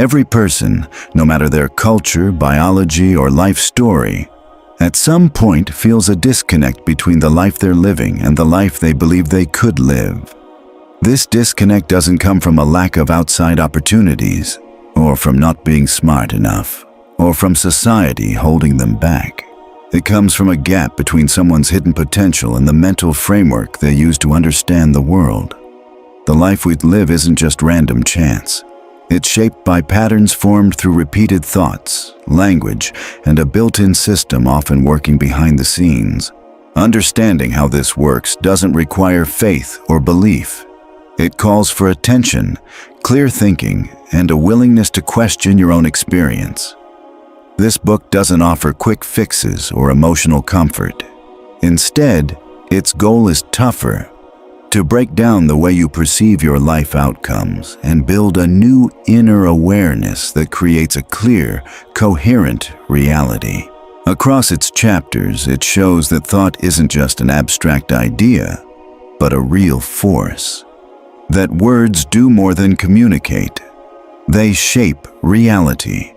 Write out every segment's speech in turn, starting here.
Every person, no matter their culture, biology, or life story, at some point feels a disconnect between the life they're living and the life they believe they could live. This disconnect doesn't come from a lack of outside opportunities, or from not being smart enough, or from society holding them back. It comes from a gap between someone's hidden potential and the mental framework they use to understand the world. The life we live isn't just random chance. It's shaped by patterns formed through repeated thoughts, language, and a built-in system often working behind the scenes. Understanding how this works doesn't require faith or belief. It calls for attention, clear thinking, and a willingness to question your own experience. This book doesn't offer quick fixes or emotional comfort. Instead, its goal is tougher: to break down the way you perceive your life outcomes and build a new inner awareness that creates a clear, coherent reality. Across its chapters, it shows that thought isn't just an abstract idea, but a real force. That words do more than communicate. They shape reality.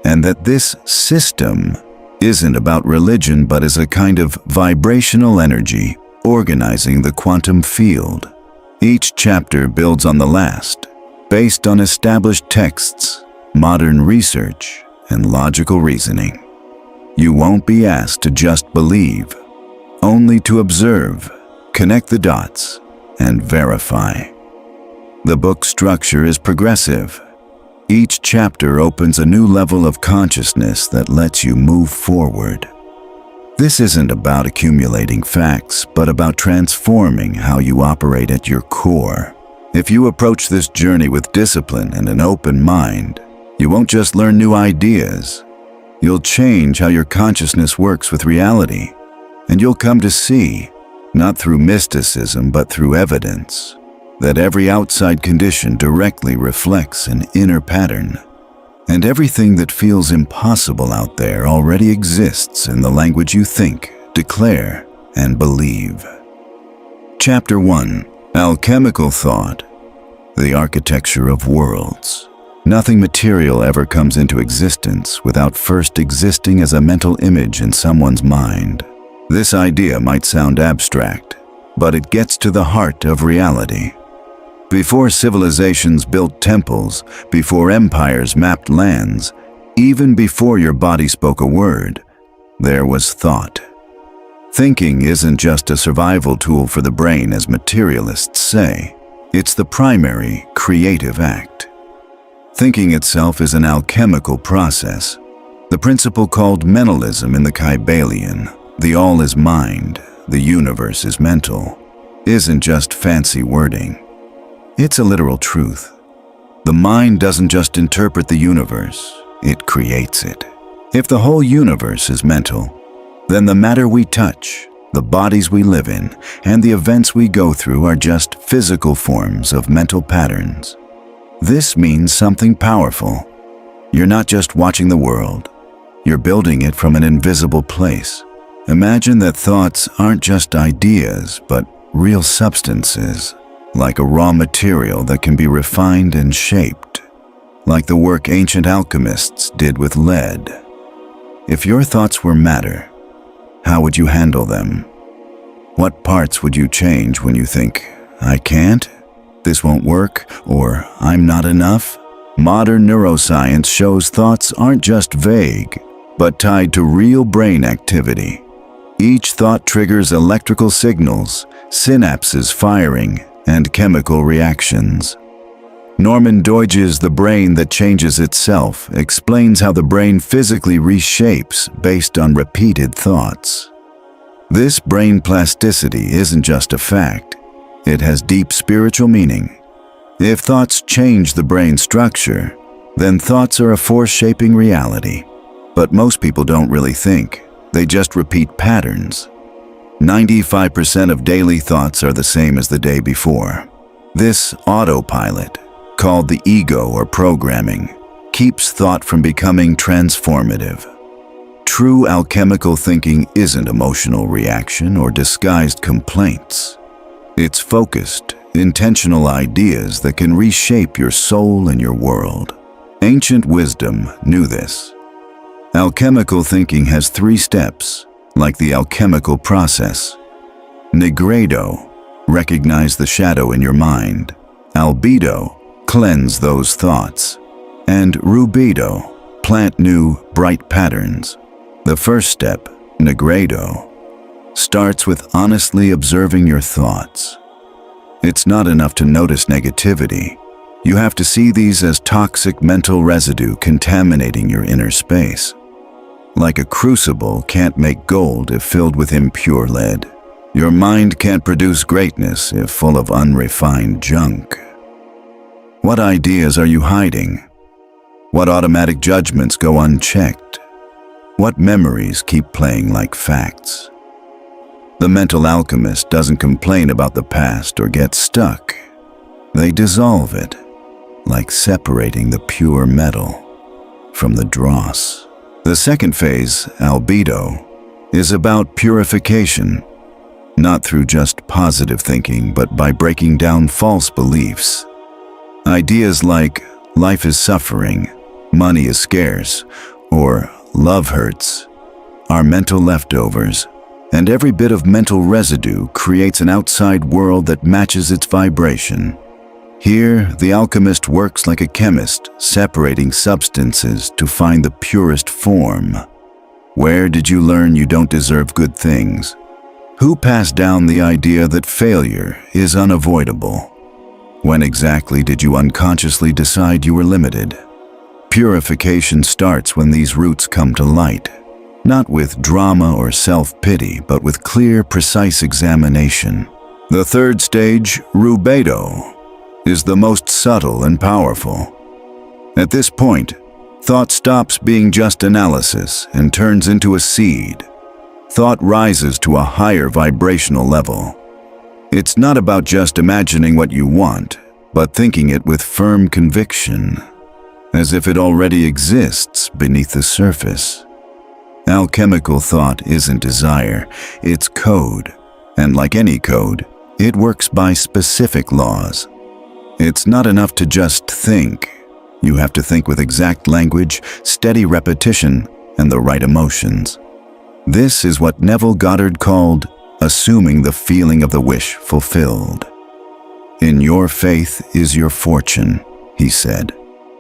And that this system isn't about religion, but is a kind of vibrational energy organizing the quantum field. Each chapter builds on the last, based on established texts, modern research, and logical reasoning. You won't be asked to just believe, only to observe, connect the dots, and verify. The book's structure is progressive. Each chapter opens a new level of consciousness that lets you move forward. This isn't about accumulating facts, but about transforming how you operate at your core. If you approach this journey with discipline and an open mind, you won't just learn new ideas. You'll change how your consciousness works with reality, and you'll come to see, not through mysticism but through evidence, that every outside condition directly reflects an inner pattern. And everything that feels impossible out there already exists in the language you think, declare, and believe. Chapter 1: Alchemical Thought, the Architecture of Worlds. Nothing material ever comes into existence without first existing as a mental image in someone's mind. This idea might sound abstract, but it gets to the heart of reality. Before civilizations built temples, before empires mapped lands, even before your body spoke a word, there was thought. Thinking isn't just a survival tool for the brain, as materialists say. It's the primary creative act. Thinking itself is an alchemical process. The principle called mentalism in the Kybalion, the all is mind, the universe is mental, isn't just fancy wording. It's a literal truth. The mind doesn't just interpret the universe, it creates it. If the whole universe is mental, then the matter we touch, the bodies we live in, and the events we go through are just physical forms of mental patterns. This means something powerful. You're not just watching the world, you're building it from an invisible place. Imagine that thoughts aren't just ideas, but real substances, like a raw material that can be refined and shaped, like the work ancient alchemists did with lead. If your thoughts were matter, how would you handle them? What parts would you change when you think, "I can't, this won't work," or "I'm not enough"? Modern neuroscience shows thoughts aren't just vague, but tied to real brain activity. Each thought triggers electrical signals, synapses firing, and chemical reactions. Norman Doidge's The Brain That Changes Itself explains how the brain physically reshapes based on repeated thoughts. This brain plasticity isn't just a fact, it has deep spiritual meaning. If thoughts change the brain structure, then thoughts are a force shaping reality. But most people don't really think, they just repeat patterns. 95% of daily thoughts are the same as the day before. This autopilot, called the ego or programming, keeps thought from becoming transformative. True alchemical thinking isn't emotional reaction or disguised complaints. It's focused, intentional ideas that can reshape your soul and your world. Ancient wisdom knew this. Alchemical thinking has 3 steps, like the alchemical process. Negredo, recognize the shadow in your mind. Albedo, cleanse those thoughts. And rubedo, plant new, bright patterns. The first step, negredo, starts with honestly observing your thoughts. It's not enough to notice negativity. You have to see these as toxic mental residue contaminating your inner space. Like a crucible can't make gold if filled with impure lead. Your mind can't produce greatness if full of unrefined junk. What ideas are you hiding? What automatic judgments go unchecked? What memories keep playing like facts? The mental alchemist doesn't complain about the past or get stuck. They dissolve it, like separating the pure metal from the dross. The second phase, albedo, is about purification, not through just positive thinking, but by breaking down false beliefs. Ideas like life is suffering, money is scarce, or love hurts are mental leftovers, and every bit of mental residue creates an outside world that matches its vibration. Here, the alchemist works like a chemist, separating substances to find the purest form. Where did you learn you don't deserve good things? Who passed down the idea that failure is unavoidable? When exactly did you unconsciously decide you were limited? Purification starts when these roots come to light, not with drama or self-pity, but with clear, precise examination. The third stage, rubedo, is the most subtle and powerful. At this point, thought stops being just analysis and turns into a seed. Thought rises to a higher vibrational level. It's not about just imagining what you want, but thinking it with firm conviction, as if it already exists beneath the surface. Alchemical thought isn't desire, it's code, and like any code, it works by specific laws. It's not enough to just think. You have to think with exact language, steady repetition, and the right emotions. This is what Neville Goddard called assuming the feeling of the wish fulfilled. In your faith is your fortune, he said.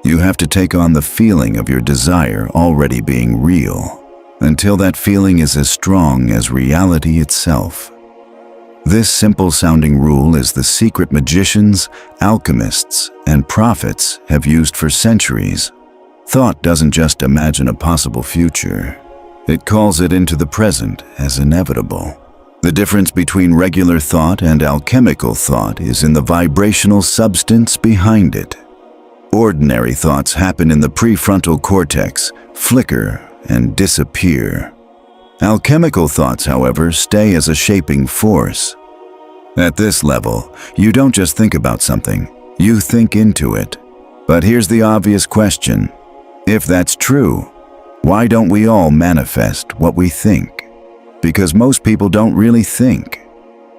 You have to take on the feeling of your desire already being real, until that feeling is as strong as reality itself. This simple-sounding rule is the secret magicians, alchemists, and prophets have used for centuries. Thought doesn't just imagine a possible future. It calls it into the present as inevitable. The difference between regular thought and alchemical thought is in the vibrational substance behind it. Ordinary thoughts happen in the prefrontal cortex, flicker, and disappear. Alchemical thoughts, however, stay as a shaping force. At this level, you don't just think about something, you think into it. But here's the obvious question. If that's true, why don't we all manifest what we think? Because most people don't really think.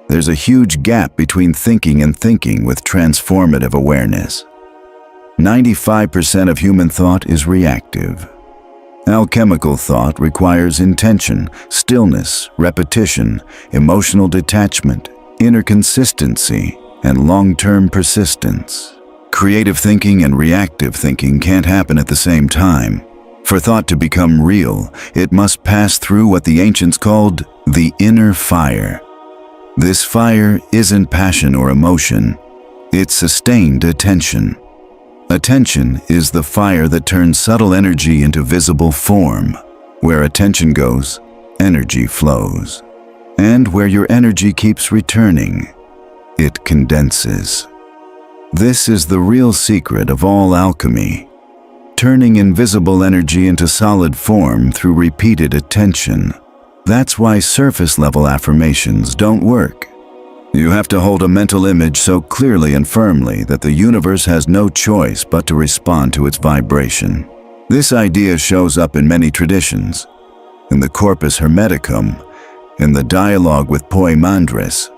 There's a huge gap between thinking and thinking with transformative awareness. 95% of human thought is reactive. Alchemical thought requires intention, stillness, repetition, emotional detachment, inner consistency, and long-term persistence. Creative thinking and reactive thinking can't happen at the same time. For thought to become real, it must pass through what the ancients called the inner fire. This fire isn't passion or emotion, it's sustained attention. Attention is the fire that turns subtle energy into visible form. Where attention goes, energy flows. And where your energy keeps returning, it condenses. This is the real secret of all alchemy, turning invisible energy into solid form through repeated attention. That's why surface-level affirmations don't work. You have to hold a mental image so clearly and firmly that the universe has no choice but to respond to its vibration. This idea shows up in many traditions. In the Corpus Hermeticum, in the dialogue with Poimandres,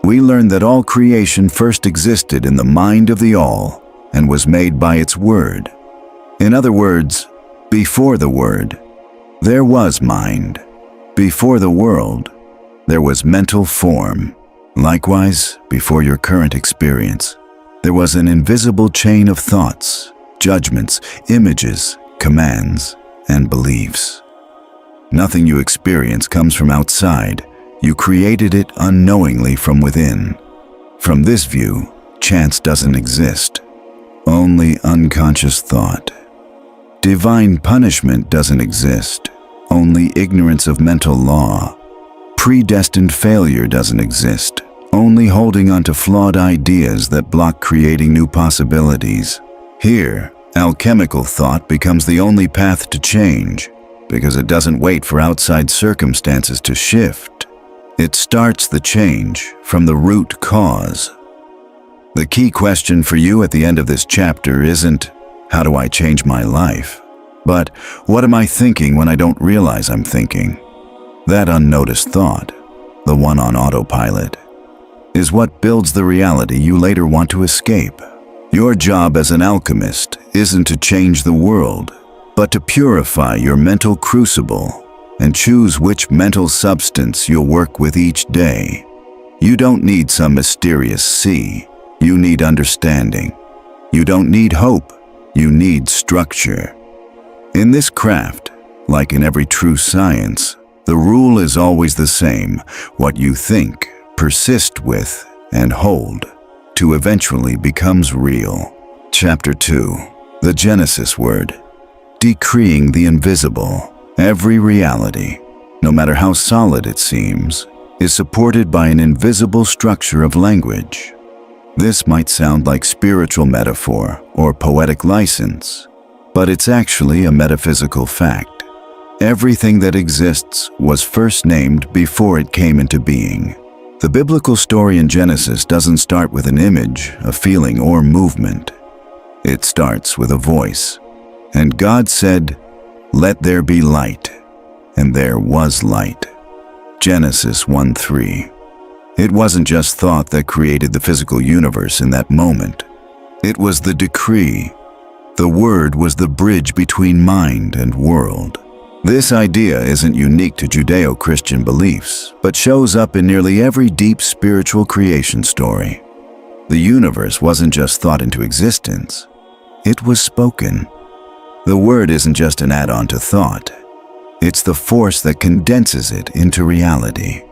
we learn that all creation first existed in the mind of the All and was made by its word. In other words, before the Word, there was mind. Before the world, there was mental form. Likewise, before your current experience, there was an invisible chain of thoughts, judgments, images, commands, and beliefs. Nothing you experience comes from outside. You created it unknowingly from within. From this view, chance doesn't exist, only unconscious thought. Divine punishment doesn't exist, only ignorance of mental law. Predestined failure doesn't exist, only holding on to flawed ideas that block creating new possibilities. Here, alchemical thought becomes the only path to change, because it doesn't wait for outside circumstances to shift. It starts the change from the root cause. The key question for you at the end of this chapter isn't, how do I change my life? But, what am I thinking when I don't realize I'm thinking? That unnoticed thought, the one on autopilot, is what builds the reality you later want to escape. Your job as an alchemist isn't to change the world, but to purify your mental crucible and choose which mental substance you'll work with each day. You don't need some mysterious sea. You need understanding. You don't need hope. You need structure. In this craft, like in every true science, the rule is always the same: what you think, persist with, and hold, to eventually becomes real. Chapter 2. The Genesis word. Decreeing the invisible. Every reality, no matter how solid it seems, is supported by an invisible structure of language. This might sound like spiritual metaphor or poetic license, but it's actually a metaphysical fact. Everything that exists was first named before it came into being. The biblical story in Genesis doesn't start with an image, a feeling, or movement. It starts with a voice. And God said, "Let there be light," and there was light. Genesis 1:3. It wasn't just thought that created the physical universe in that moment. It was the decree. The word was the bridge between mind and world. This idea isn't unique to Judeo-Christian beliefs, but shows up in nearly every deep spiritual creation story. The universe wasn't just thought into existence. It was spoken. The word isn't just an add-on to thought. It's the force that condenses it into reality.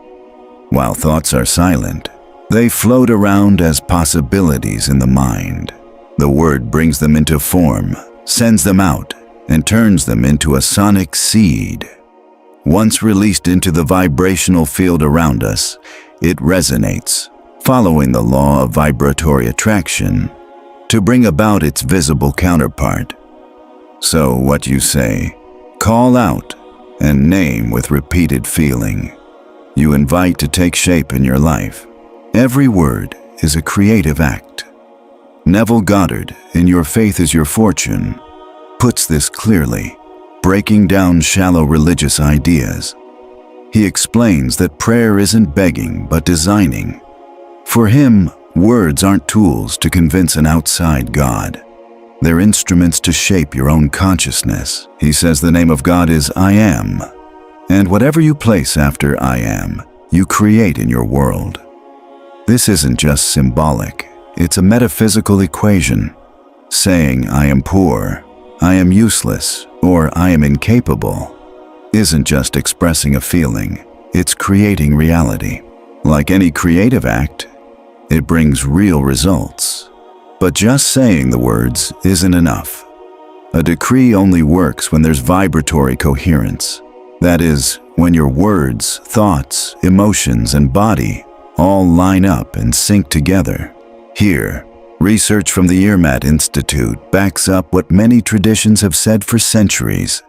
While thoughts are silent, they float around as possibilities in the mind. The word brings them into form, sends them out, and turns them into a sonic seed. Once released into the vibrational field around us, it resonates, following the law of vibratory attraction, to bring about its visible counterpart. So what you say, call out, and name with repeated feeling. You invite to take shape in your life. Every word is a creative act. Neville Goddard, in Your Faith is Your Fortune, puts this clearly, breaking down shallow religious ideas. He explains that prayer isn't begging but designing. For him, words aren't tools to convince an outside God. They're instruments to shape your own consciousness. He says the name of God is I Am, and whatever you place after I Am, you create in your world. This isn't just symbolic, it's a metaphysical equation. Saying I am poor, I am useless, or I am incapable isn't just expressing a feeling, it's creating reality. Like any creative act, it brings real results. But just saying the words isn't enough. A decree only works when there's vibratory coherence. That is, when your words, thoughts, emotions, and body all line up and sync together. Here, research from the Earmat Institute backs up what many traditions have said for centuries.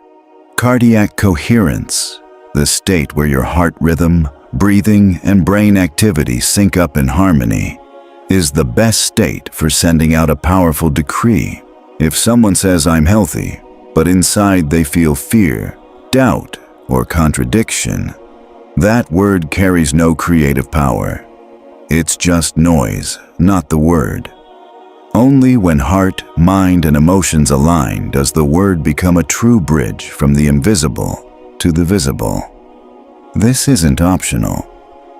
Cardiac coherence, the state where your heart rhythm, breathing, and brain activity sync up in harmony, is the best state for sending out a powerful decree. If someone says I'm healthy, but inside they feel fear, doubt, or contradiction, that word carries no creative power. It's just noise, not the word. Only when heart, mind, and emotions align does the word become a true bridge from the invisible to the visible. This isn't optional.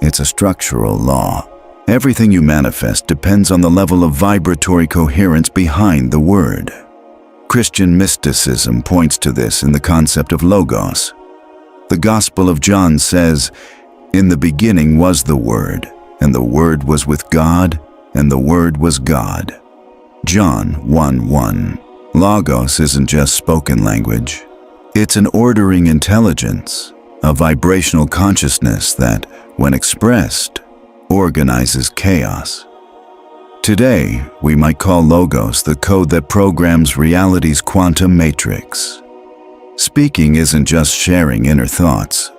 It's a structural law. Everything you manifest depends on the level of vibratory coherence behind the word. Christian mysticism points to this in the concept of logos. The Gospel of John says, "In the beginning was the Word, and the Word was with God, and the Word was God." John 1:1. Logos isn't just spoken language. It's an ordering intelligence, a vibrational consciousness that, when expressed, organizes chaos. Today, we might call logos the code that programs reality's quantum matrix. Speaking isn't just sharing inner thoughts.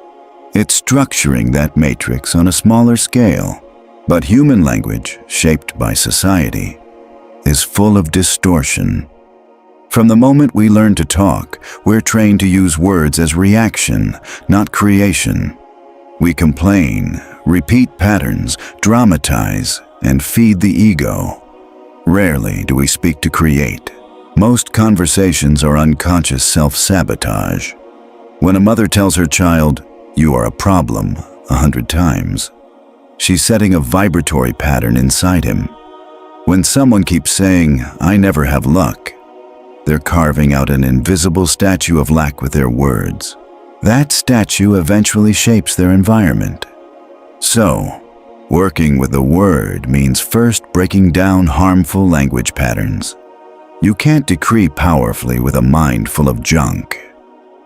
It's structuring that matrix on a smaller scale. But human language, shaped by society, is full of distortion. From the moment we learn to talk, we're trained to use words as reaction, not creation. We complain, repeat patterns, dramatize, and feed the ego. Rarely do we speak to create. Most conversations are unconscious self-sabotage. When a mother tells her child, "You are a problem," 100 times, she's setting a vibratory pattern inside him. When someone keeps saying, "I never have luck," they're carving out an invisible statue of lack with their words. That statue eventually shapes their environment. So, working with the word means first breaking down harmful language patterns. You can't decree powerfully with a mind full of junk.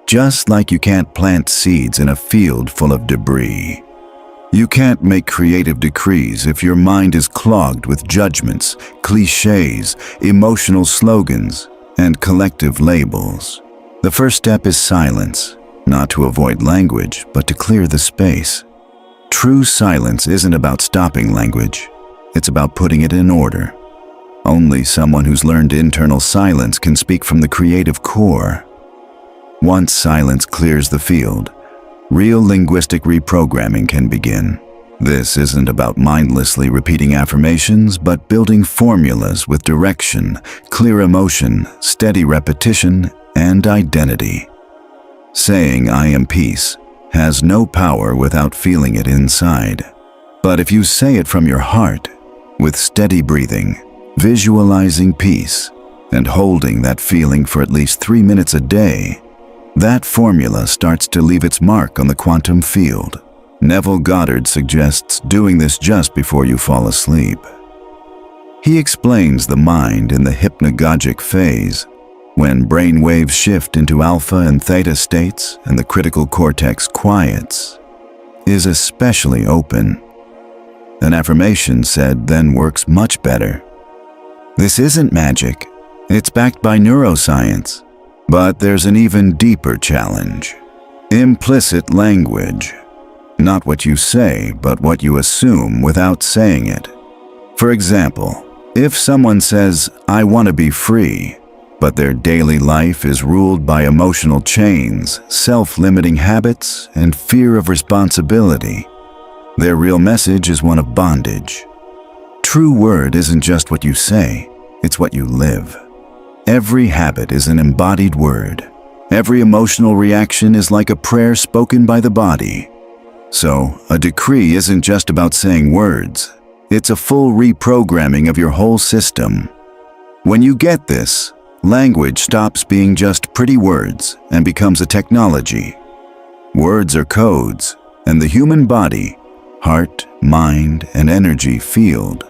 Just like you can't plant seeds in a field full of debris. You can't make creative decrees if your mind is clogged with judgments, cliches, emotional slogans, and collective labels. The first step is silence, not to avoid language, but to clear the space. True silence isn't about stopping language. It's about putting it in order. Only someone who's learned internal silence can speak from the creative core. Once silence clears the field, real linguistic reprogramming can begin. This isn't about mindlessly repeating affirmations, but building formulas with direction, clear emotion, steady repetition, and identity. Saying "I am peace" has no power without feeling it inside. But if you say it from your heart, with steady breathing, visualizing peace, and holding that feeling for at least 3 minutes a day, that formula starts to leave its mark on the quantum field. Neville Goddard suggests doing this just before you fall asleep. He explains the mind in the hypnagogic phase, when brain waves shift into alpha and theta states and the critical cortex quiets, is especially open. An affirmation said then works much better. This isn't magic. It's backed by neuroscience. But there's an even deeper challenge. Implicit language. Not what you say, but what you assume without saying it. For example, if someone says, "I want to be free," but their daily life is ruled by emotional chains, self-limiting habits, and fear of responsibility, their real message is one of bondage. True word isn't just what you say, it's what you live. Every habit is an embodied word. Every emotional reaction is like a prayer spoken by the body. So, a decree isn't just about saying words. It's a full reprogramming of your whole system. When you get this, language stops being just pretty words and becomes a technology. Words are codes, and the human body, heart, mind, and energy field,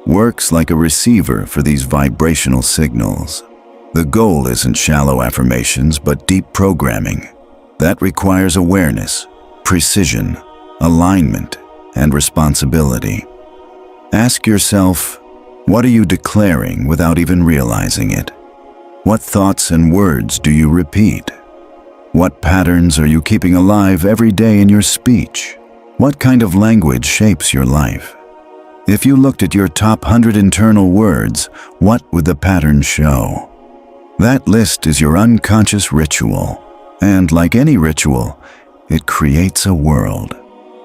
works like a receiver for these vibrational signals. The goal isn't shallow affirmations, but deep programming. That requires awareness, precision, alignment, and responsibility. Ask yourself, what are you declaring without even realizing it? What thoughts and words do you repeat? What patterns are you keeping alive every day in your speech? What kind of language shapes your life? If you looked at your top 100 internal words, what would the pattern show? That list is your unconscious ritual. And like any ritual, it creates a world.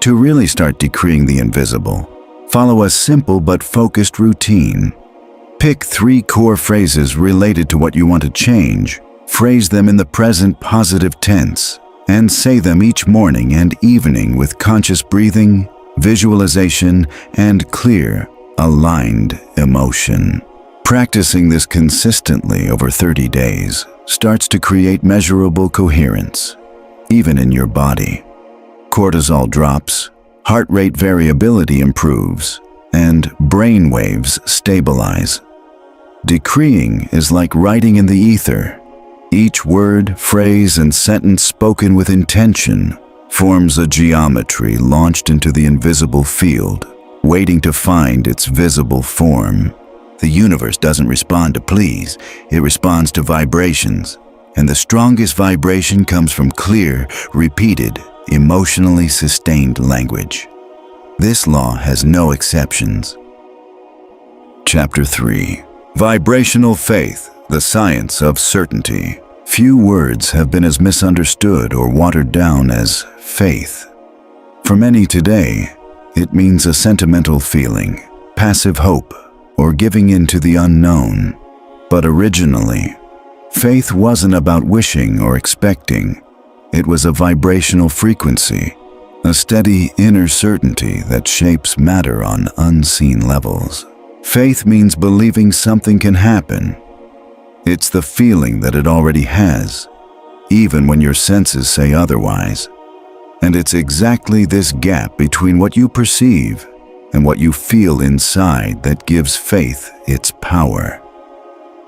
To really start decreeing the invisible, follow a simple but focused routine. Pick 3 core phrases related to what you want to change. Phrase them in the present positive tense, and say them each morning and evening with conscious breathing, visualization, and clear, aligned emotion. Practicing this consistently over 30 days starts to create measurable coherence, even in your body. Cortisol drops, heart rate variability improves, and brain waves stabilize. Decreeing is like writing in the ether. Each word, phrase, and sentence spoken with intention forms a geometry launched into the invisible field, waiting to find its visible form. The universe doesn't respond to pleas, it responds to vibrations. And the strongest vibration comes from clear, repeated, emotionally sustained language. This law has no exceptions. Chapter 3. Vibrational Faith, the Science of Certainty. Few words have been as misunderstood or watered down as faith. For many today, it means a sentimental feeling, passive hope, or giving in to the unknown. But originally, faith wasn't about wishing or expecting. It was a vibrational frequency, a steady inner certainty that shapes matter on unseen levels. Faith means believing something can happen. It's the feeling that it already has, even when your senses say otherwise. And it's exactly this gap between what you perceive and what you feel inside that gives faith its power.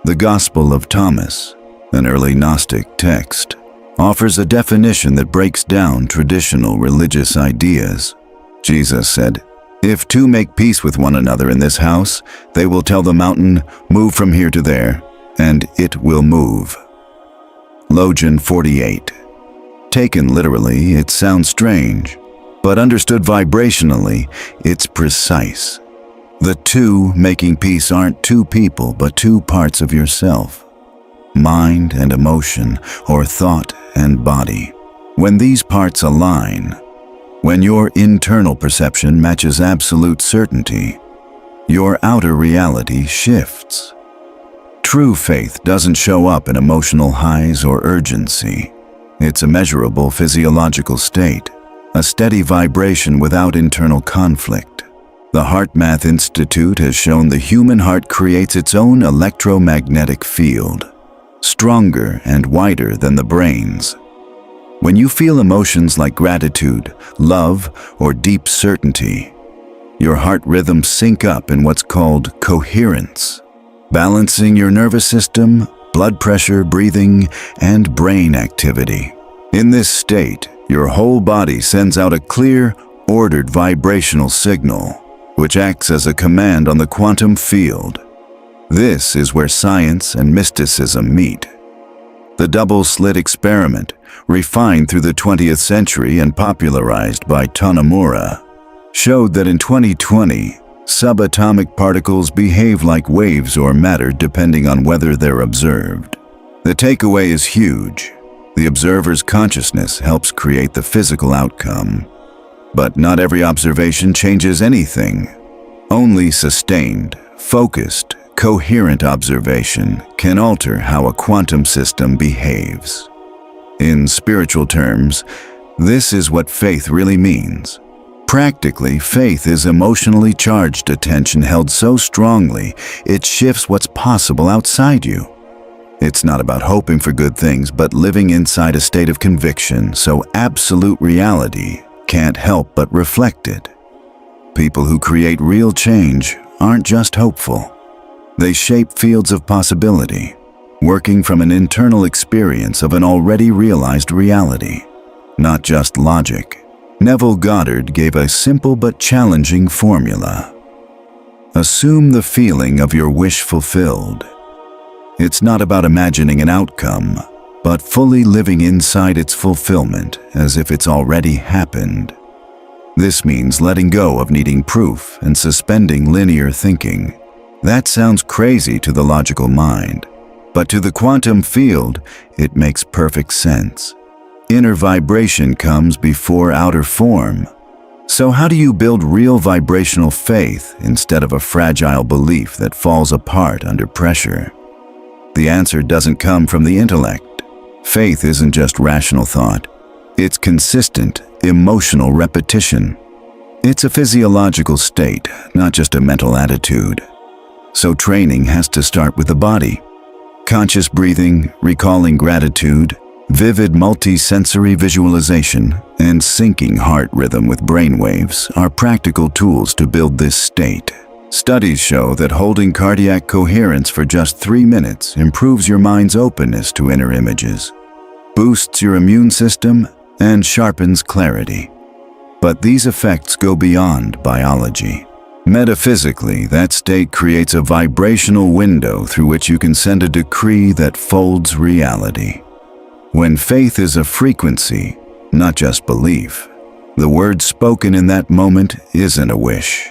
The Gospel of Thomas, an early Gnostic text, offers a definition that breaks down traditional religious ideas. Jesus said, "If 2 make peace with one another in this house, they will tell the mountain, 'Move from here to there,' and it will move." Logan 48. Taken literally, it sounds strange, but understood vibrationally, it's precise. The 2 making peace aren't 2 people, but 2 parts of yourself. Mind and emotion, or thought and body. When these parts align, when your internal perception matches absolute certainty, your outer reality shifts. True faith doesn't show up in emotional highs or urgency. It's a measurable physiological state, a steady vibration without internal conflict. The HeartMath Institute has shown the human heart creates its own electromagnetic field, stronger and wider than the brain's. When you feel emotions like gratitude, love, or deep certainty, your heart rhythms sync up in what's called coherence, balancing your nervous system, blood pressure, breathing, and brain activity. In this state, your whole body sends out a clear, ordered vibrational signal, which acts as a command on the quantum field. This is where science and mysticism meet. The double-slit experiment, refined through the 20th century and popularized by Tanimura, showed that in 2020, subatomic particles behave like waves or matter depending on whether they're observed. The takeaway is huge. The observer's consciousness helps create the physical outcome. But not every observation changes anything. Only sustained, focused, coherent observation can alter how a quantum system behaves. In spiritual terms, this is what faith really means. Practically, faith is emotionally charged attention held so strongly it shifts what's possible outside you. It's not about hoping for good things, but living inside a state of conviction, so absolute reality can't help but reflect it. People who create real change aren't just hopeful. They shape fields of possibility, working from an internal experience of an already realized reality, not just logic. Neville Goddard gave a simple but challenging formula. Assume the feeling of your wish fulfilled. It's not about imagining an outcome, but fully living inside its fulfillment as if it's already happened. This means letting go of needing proof and suspending linear thinking. That sounds crazy to the logical mind, but to the quantum field, it makes perfect sense. Inner vibration comes before outer form. So how do you build real vibrational faith instead of a fragile belief that falls apart under pressure? The answer doesn't come from the intellect. Faith isn't just rational thought. It's consistent, emotional repetition. It's a physiological state, not just a mental attitude. So training has to start with the body. Conscious breathing, recalling gratitude, vivid multi-sensory visualization, and syncing heart rhythm with brainwaves are practical tools to build this state. Studies show that holding cardiac coherence for just 3 minutes improves your mind's openness to inner images, boosts your immune system, and sharpens clarity. But these effects go beyond biology. Metaphysically, that state creates a vibrational window through which you can send a decree that folds reality. When faith is a frequency, not just belief, the word spoken in that moment isn't a wish.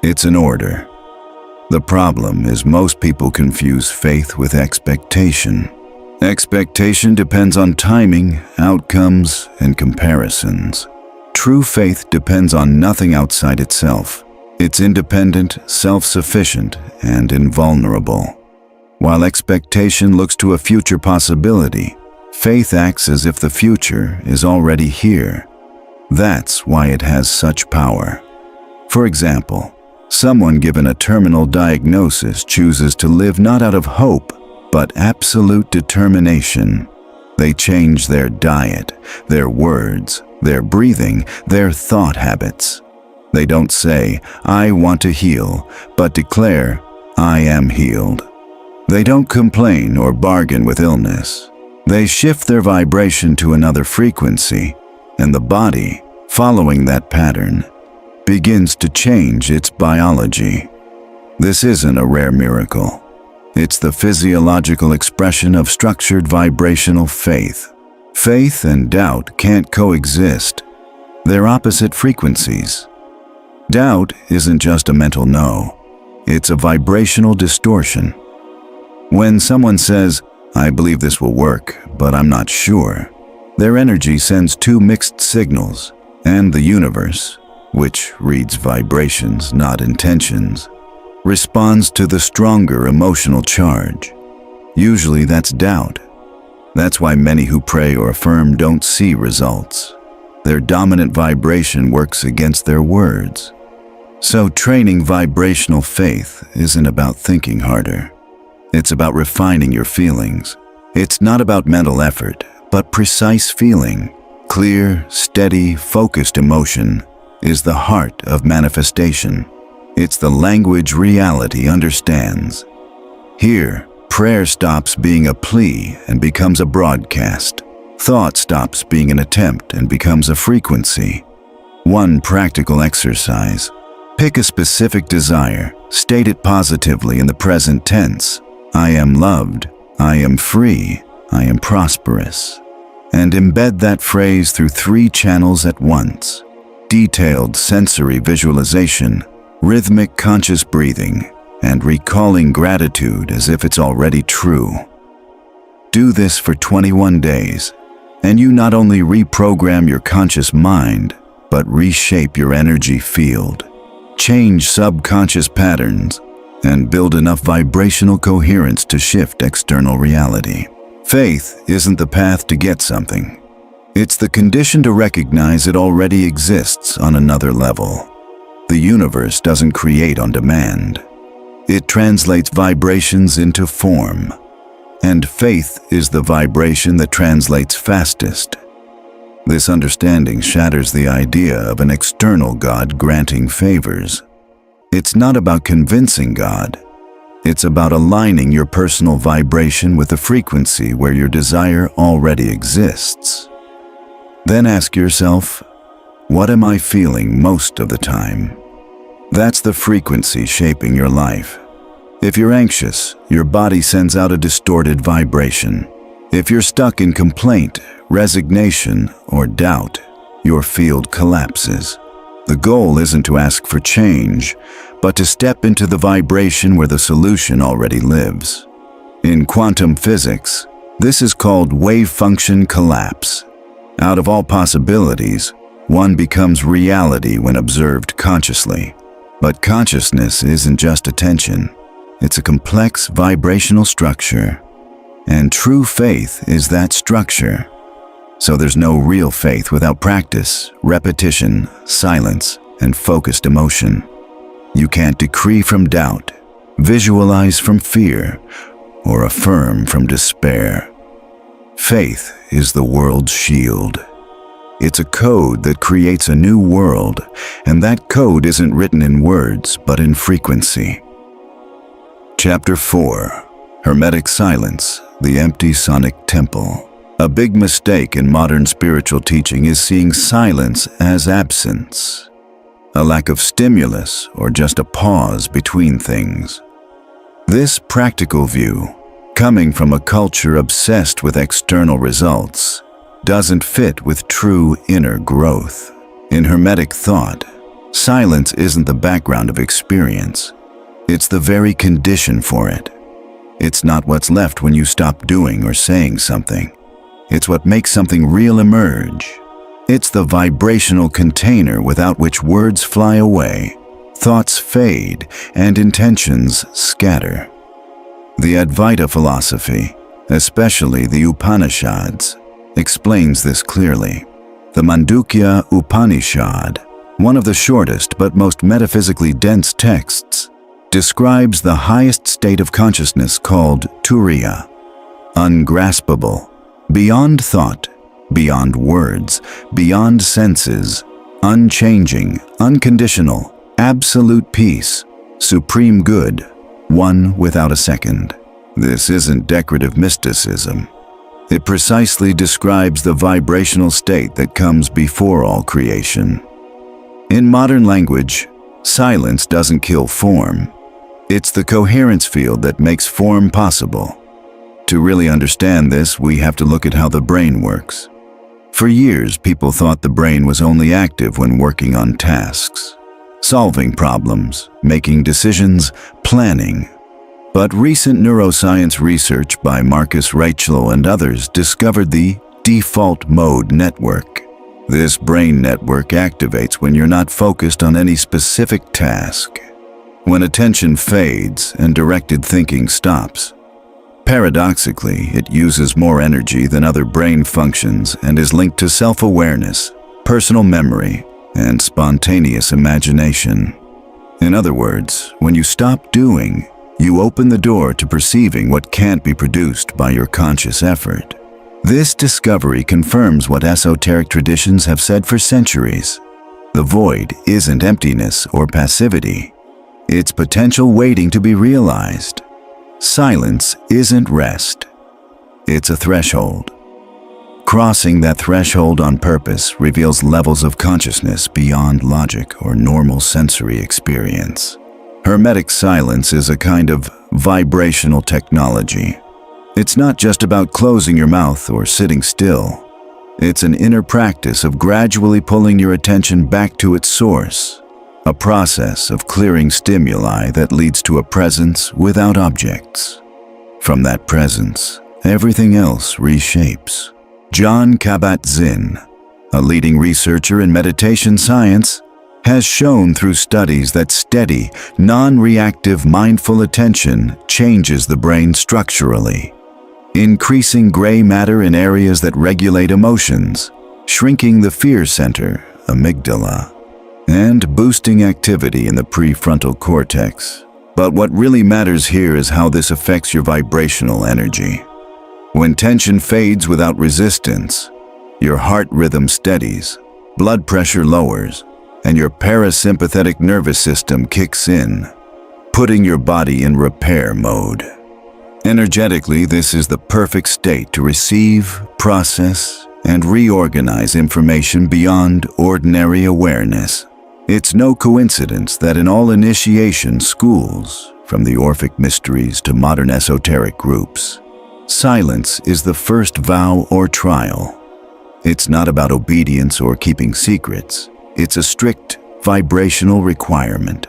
It's an order. The problem is most people confuse faith with expectation. Expectation depends on timing, outcomes, and comparisons. True faith depends on nothing outside itself. It's independent, self-sufficient, and invulnerable. While expectation looks to a future possibility, faith acts as if the future is already here. That's why it has such power. For example, someone given a terminal diagnosis chooses to live not out of hope, but absolute determination. They change their diet, their words, their breathing, their thought habits. They don't say, "I want to heal," but declare, "I am healed." They don't complain or bargain with illness. They shift their vibration to another frequency, and the body, following that pattern, begins to change its biology. This isn't a rare miracle. It's the physiological expression of structured vibrational faith. Faith and doubt can't coexist. They're opposite frequencies. Doubt isn't just a mental no. It's a vibrational distortion. When someone says, "I believe this will work, but I'm not sure," their energy sends two mixed signals, and the universe, which reads vibrations, not intentions, responds to the stronger emotional charge. Usually that's doubt. That's why many who pray or affirm don't see results. Their dominant vibration works against their words. So training vibrational faith isn't about thinking harder. It's about refining your feelings. It's not about mental effort, but precise feeling. Clear, steady, focused emotion is the heart of manifestation. It's the language reality understands. Here, prayer stops being a plea and becomes a broadcast. Thought stops being an attempt and becomes a frequency. One practical exercise. Pick a specific desire, state it positively in the present tense. I am loved, I am free, I am prosperous. And embed that phrase through 3 channels at once. Detailed sensory visualization, rhythmic conscious breathing, and recalling gratitude as if it's already true. Do this for 21 days, and you not only reprogram your conscious mind, but reshape your energy field. Change subconscious patterns, and build enough vibrational coherence to shift external reality. Faith isn't the path to get something. It's the condition to recognize it already exists on another level. The universe doesn't create on demand. It translates vibrations into form. And faith is the vibration that translates fastest. This understanding shatters the idea of an external God granting favors. It's not about convincing God. It's about aligning your personal vibration with the frequency where your desire already exists. Then ask yourself, what am I feeling most of the time? That's the frequency shaping your life. If you're anxious, your body sends out a distorted vibration. If you're stuck in complaint, resignation, or doubt, your field collapses. The goal isn't to ask for change, but to step into the vibration where the solution already lives. In quantum physics, this is called wave function collapse. Out of all possibilities, One becomes reality when observed consciously. But consciousness isn't just attention. It's a complex vibrational structure. And true faith is that structure. So there's no real faith without practice, repetition, silence, and focused emotion. You can't decree from doubt, visualize from fear, or affirm from despair. Faith is the world's shield. It's a code that creates a new world, and that code isn't written in words, but in frequency. Chapter 4. Hermetic Silence, the Empty Sonic Temple. A big mistake in modern spiritual teaching is seeing silence as absence, a lack of stimulus, or just a pause between things. This practical view, coming from a culture obsessed with external results, doesn't fit with true inner growth. In Hermetic thought, silence isn't the background of experience. It's the very condition for it. It's not what's left when you stop doing or saying something. It's what makes something real emerge. It's the vibrational container without which words fly away, thoughts fade, and intentions scatter. The Advaita philosophy, especially the Upanishads, explains this clearly. The Mandukya Upanishad, one of the shortest but most metaphysically dense texts, describes the highest state of consciousness called Turiya, ungraspable, beyond thought, beyond words, beyond senses, unchanging, unconditional, absolute peace, supreme good, one without a second. This isn't decorative mysticism. It precisely describes the vibrational state that comes before all creation. In modern language, silence doesn't kill form. It's the coherence field that makes form possible. To really understand this, we have to look at how the brain works. For years, people thought the brain was only active when working on tasks, solving problems, making decisions, planning. But recent neuroscience research by Marcus Rachel and others discovered the default mode network. This brain network activates when you're not focused on any specific task, when attention fades and directed thinking stops. Paradoxically, it uses more energy than other brain functions and is linked to self-awareness, personal memory, and spontaneous imagination. In other words, when you stop doing, you open the door to perceiving what can't be produced by your conscious effort. This discovery confirms what esoteric traditions have said for centuries. The void isn't emptiness or passivity. It's potential waiting to be realized. Silence isn't rest. It's a threshold. Crossing that threshold on purpose reveals levels of consciousness beyond logic or normal sensory experience. Hermetic silence is a kind of vibrational technology. It's not just about closing your mouth or sitting still. It's an inner practice of gradually pulling your attention back to its source, a process of clearing stimuli that leads to a presence without objects. From that presence, everything else reshapes. Jon Kabat-Zinn, a leading researcher in meditation science, has shown through studies that steady, non-reactive mindful attention changes the brain structurally, increasing gray matter in areas that regulate emotions, shrinking the fear center, amygdala, and boosting activity in the prefrontal cortex. But what really matters here is how this affects your vibrational energy. When tension fades without resistance, your heart rhythm steadies, blood pressure lowers, and your parasympathetic nervous system kicks in, putting your body in repair mode. Energetically, this is the perfect state to receive, process, and reorganize information beyond ordinary awareness. It's no coincidence that in all initiation schools, from the Orphic mysteries to modern esoteric groups, silence is the first vow or trial. It's not about obedience or keeping secrets. It's a strict vibrational requirement.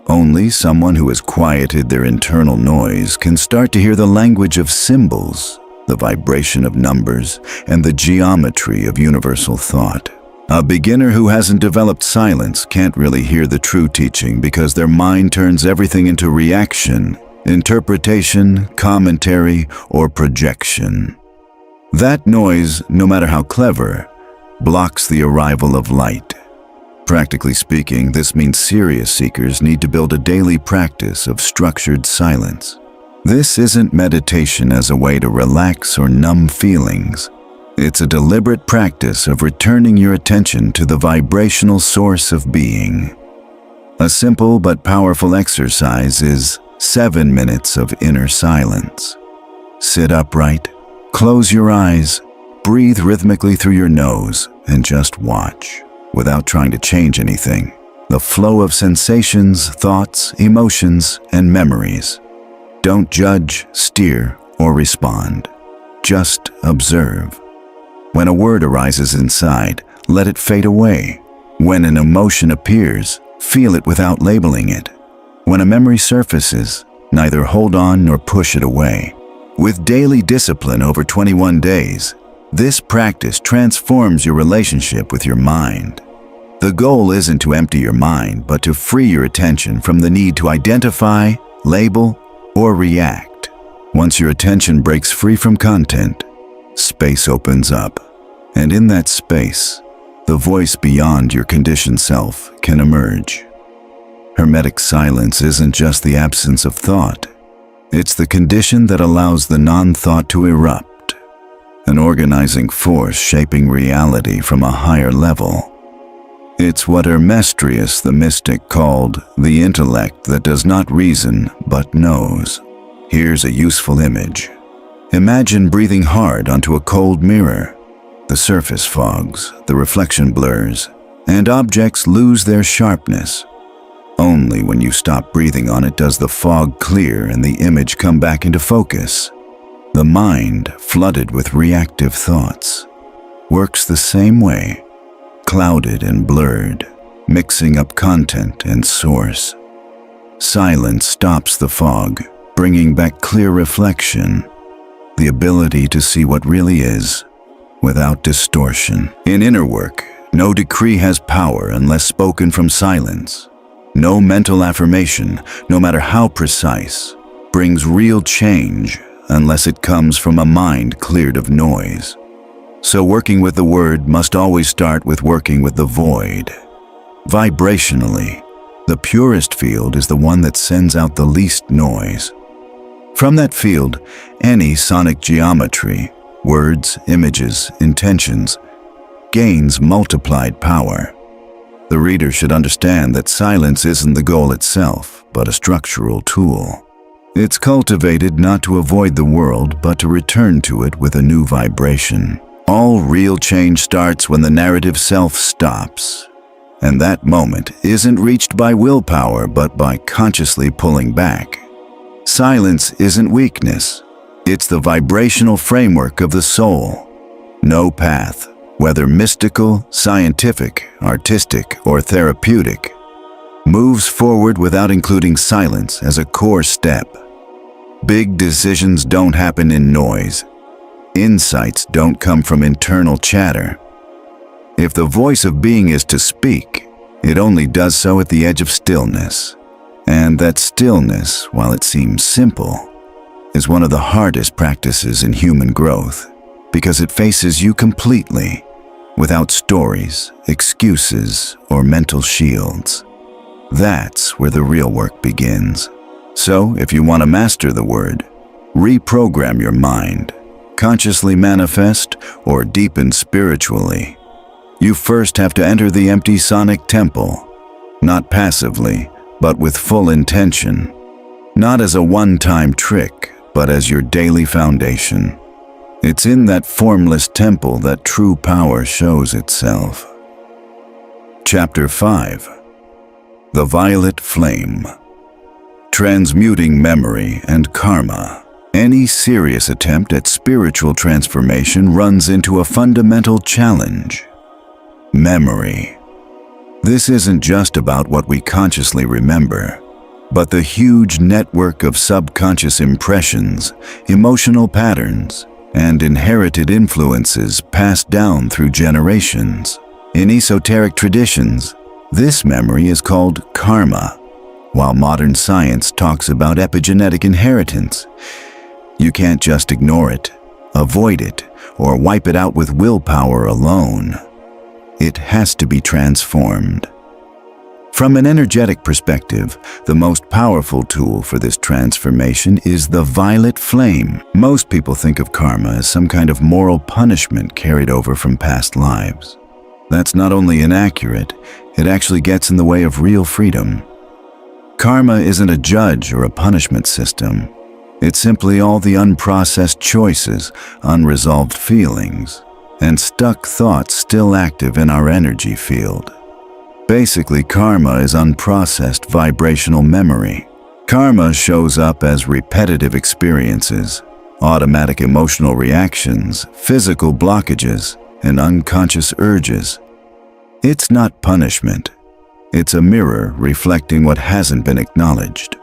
Only someone who has quieted their internal noise can start to hear the language of symbols, the vibration of numbers, and the geometry of universal thought. A beginner who hasn't developed silence can't really hear the true teaching because their mind turns everything into reaction, interpretation, commentary, or projection. That noise, no matter how clever, blocks the arrival of light. Practically speaking, this means serious seekers need to build a daily practice of structured silence. This isn't meditation as a way to relax or numb feelings. It's a deliberate practice of returning your attention to the vibrational source of being. A simple but powerful exercise is 7 minutes of inner silence. Sit upright, close your eyes, breathe rhythmically through your nose, and just watch, without trying to change anything, the flow of sensations, thoughts, emotions, and memories. Don't judge, steer, or respond. Just observe. When a word arises inside, let it fade away. When an emotion appears, feel it without labeling it. When a memory surfaces, neither hold on nor push it away. With daily discipline over 21 days, this practice transforms your relationship with your mind. The goal isn't to empty your mind, but to free your attention from the need to identify, label, or react. Once your attention breaks free from content, space opens up, and in that space, the voice beyond your conditioned self can emerge. Hermetic silence isn't just the absence of thought. It's the condition that allows the non-thought to erupt, an organizing force shaping reality from a higher level. It's what Hermestrius the mystic called the intellect that does not reason but knows. Here's a useful image. Imagine breathing hard onto a cold mirror. The surface fogs, the reflection blurs, and objects lose their sharpness. Only when you stop breathing on it does the fog clear and the image come back into focus. The mind, flooded with reactive thoughts, works the same way, clouded and blurred, mixing up content and source. Silence stops the fog, bringing back clear reflection, the ability to see what really is, without distortion. In inner work, no decree has power unless spoken from silence. No mental affirmation, no matter how precise, brings real change unless it comes from a mind cleared of noise. So working with the word must always start with working with the void. Vibrationally, the purest field is the one that sends out the least noise. From that field, any sonic geometry, words, images, intentions, gains multiplied power. The reader should understand that silence isn't the goal itself, but a structural tool. It's cultivated not to avoid the world, but to return to it with a new vibration. All real change starts when the narrative self stops. And that moment isn't reached by willpower, but by consciously pulling back. Silence isn't weakness. It's the vibrational framework of the soul. No path, whether mystical, scientific, artistic, or therapeutic, moves forward without including silence as a core step. Big decisions don't happen in noise. Insights don't come from internal chatter. If the voice of being is to speak, it only does so at the edge of stillness. And that stillness, while it seems simple, is one of the hardest practices in human growth, because it faces you completely, without stories, excuses, or mental shields. That's where the real work begins. So, if you want to master the word, reprogram your mind, consciously manifest, or deepen spiritually, you first have to enter the empty sonic temple, not passively, but with full intention, not as a one-time trick, but as your daily foundation. It's in that formless temple that true power shows itself. Chapter 5. The Violet Flame. Transmuting memory and karma. Any serious attempt at spiritual transformation runs into a fundamental challenge. Memory. This isn't just about what we consciously remember, but the huge network of subconscious impressions, emotional patterns, and inherited influences passed down through generations. In esoteric traditions, this memory is called karma, while modern science talks about epigenetic inheritance. You can't just ignore it, avoid it, or wipe it out with willpower alone. It has to be transformed. From an energetic perspective, the most powerful tool for this transformation is the violet flame. Most people think of karma as some kind of moral punishment carried over from past lives. That's not only inaccurate, it actually gets in the way of real freedom. Karma isn't a judge or a punishment system. It's simply all the unprocessed choices, unresolved feelings, and stuck thoughts still active in our energy field. Basically, karma is unprocessed vibrational memory. Karma shows up as repetitive experiences, automatic emotional reactions, physical blockages, and unconscious urges. It's not punishment. It's a mirror reflecting what hasn't been acknowledged.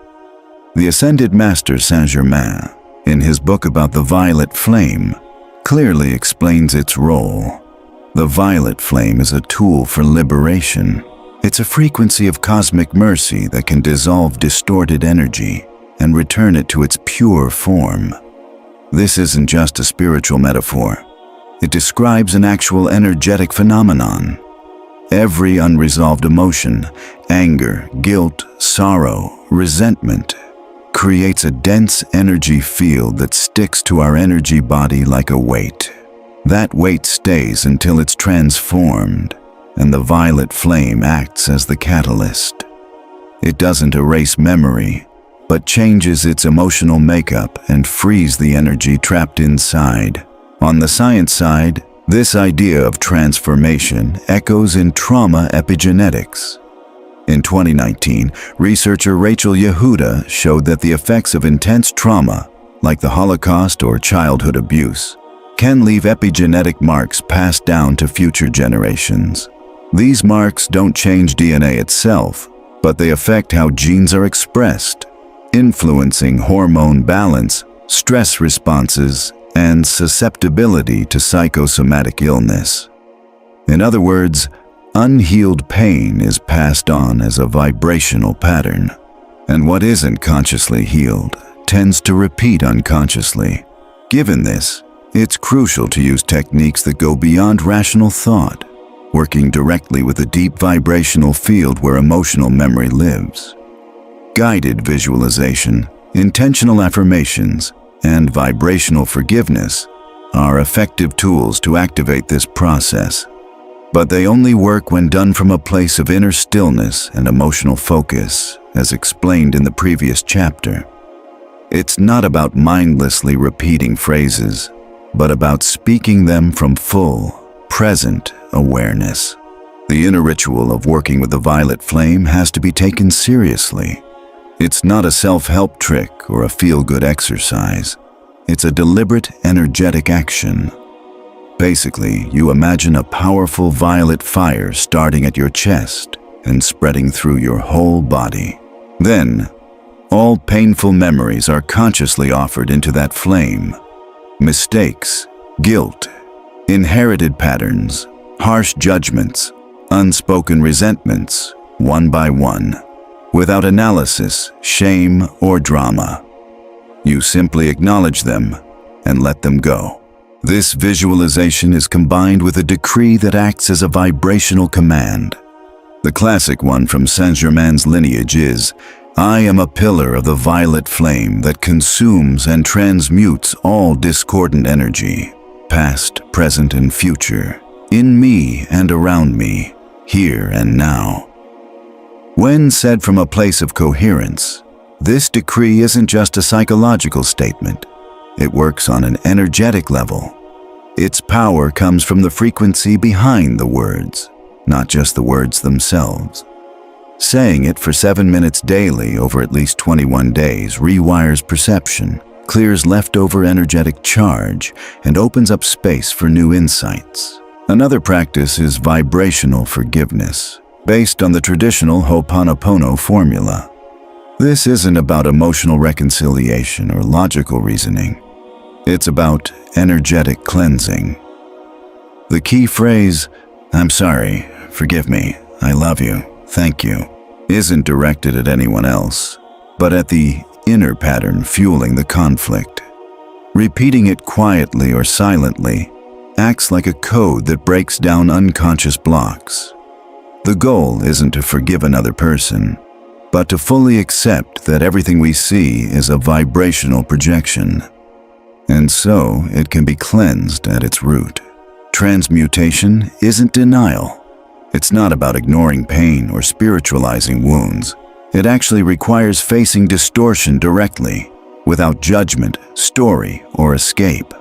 The Ascended Master Saint-Germain, in his book about the violet flame, clearly explains its role. The violet flame is a tool for liberation. It's a frequency of cosmic mercy that can dissolve distorted energy and return it to its pure form. This isn't just a spiritual metaphor. It describes an actual energetic phenomenon. Every unresolved emotion, anger, guilt, sorrow, resentment, creates a dense energy field that sticks to our energy body like a weight. That weight stays until it's transformed, and the violet flame acts as the catalyst. It doesn't erase memory, but changes its emotional makeup and frees the energy trapped inside. On the science side, this idea of transformation echoes in trauma epigenetics. In 2019, researcher Rachel Yehuda showed that the effects of intense trauma, like the Holocaust or childhood abuse, can leave epigenetic marks passed down to future generations. These marks don't change DNA itself, but they affect how genes are expressed, influencing hormone balance, stress responses, and susceptibility to psychosomatic illness. In other words, unhealed pain is passed on as a vibrational pattern, and what isn't consciously healed tends to repeat unconsciously. Given this, it's crucial to use techniques that go beyond rational thought, working directly with a deep vibrational field where emotional memory lives. Guided visualization, intentional affirmations, and vibrational forgiveness are effective tools to activate this process. But they only work when done from a place of inner stillness and emotional focus, as explained in the previous chapter. It's not about mindlessly repeating phrases, but about speaking them from full, present awareness. The inner ritual of working with the violet flame has to be taken seriously. It's not a self-help trick or a feel-good exercise. It's a deliberate, energetic action. Basically, you imagine a powerful violet fire starting at your chest and spreading through your whole body. Then, all painful memories are consciously offered into that flame. Mistakes, guilt, inherited patterns, harsh judgments, unspoken resentments, one by one, without analysis, shame, or drama. You simply acknowledge them and let them go. This visualization is combined with a decree that acts as a vibrational command. The classic one from Saint-Germain's lineage is, "I am a pillar of the violet flame that consumes and transmutes all discordant energy, past, present, and future, in me and around me, here and now." When said from a place of coherence, this decree isn't just a psychological statement. It works on an energetic level. Its power comes from the frequency behind the words, not just the words themselves. Saying it for 7 minutes daily over at least 21 days rewires perception, clears leftover energetic charge, and opens up space for new insights. Another practice is vibrational forgiveness, based on the traditional Ho'oponopono formula. This isn't about emotional reconciliation or logical reasoning. It's about energetic cleansing. The key phrase, "I'm sorry, forgive me, I love you, thank you," isn't directed at anyone else, but at the inner pattern fueling the conflict. Repeating it quietly or silently acts like a code that breaks down unconscious blocks. The goal isn't to forgive another person, but to fully accept that everything we see is a vibrational projection. And so it can be cleansed at its root. Transmutation isn't denial. It's not about ignoring pain or spiritualizing wounds. It actually requires facing distortion directly, without judgment, story, or escape.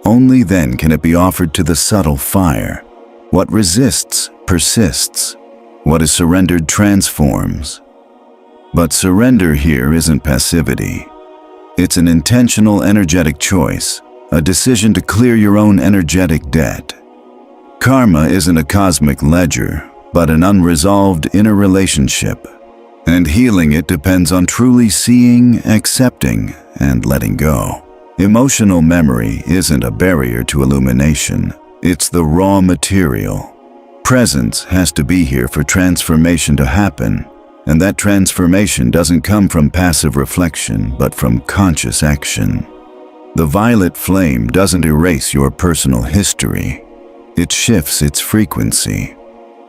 Only then can it be offered to the subtle fire. What resists persists. What is surrendered transforms. But surrender here isn't passivity. It's an intentional energetic choice, a decision to clear your own energetic debt. Karma isn't a cosmic ledger, but an unresolved inner relationship. And healing it depends on truly seeing, accepting, and letting go. Emotional memory isn't a barrier to illumination. It's the raw material. Presence has to be here for transformation to happen, and that transformation doesn't come from passive reflection, but from conscious action. The violet flame doesn't erase your personal history. It shifts its frequency.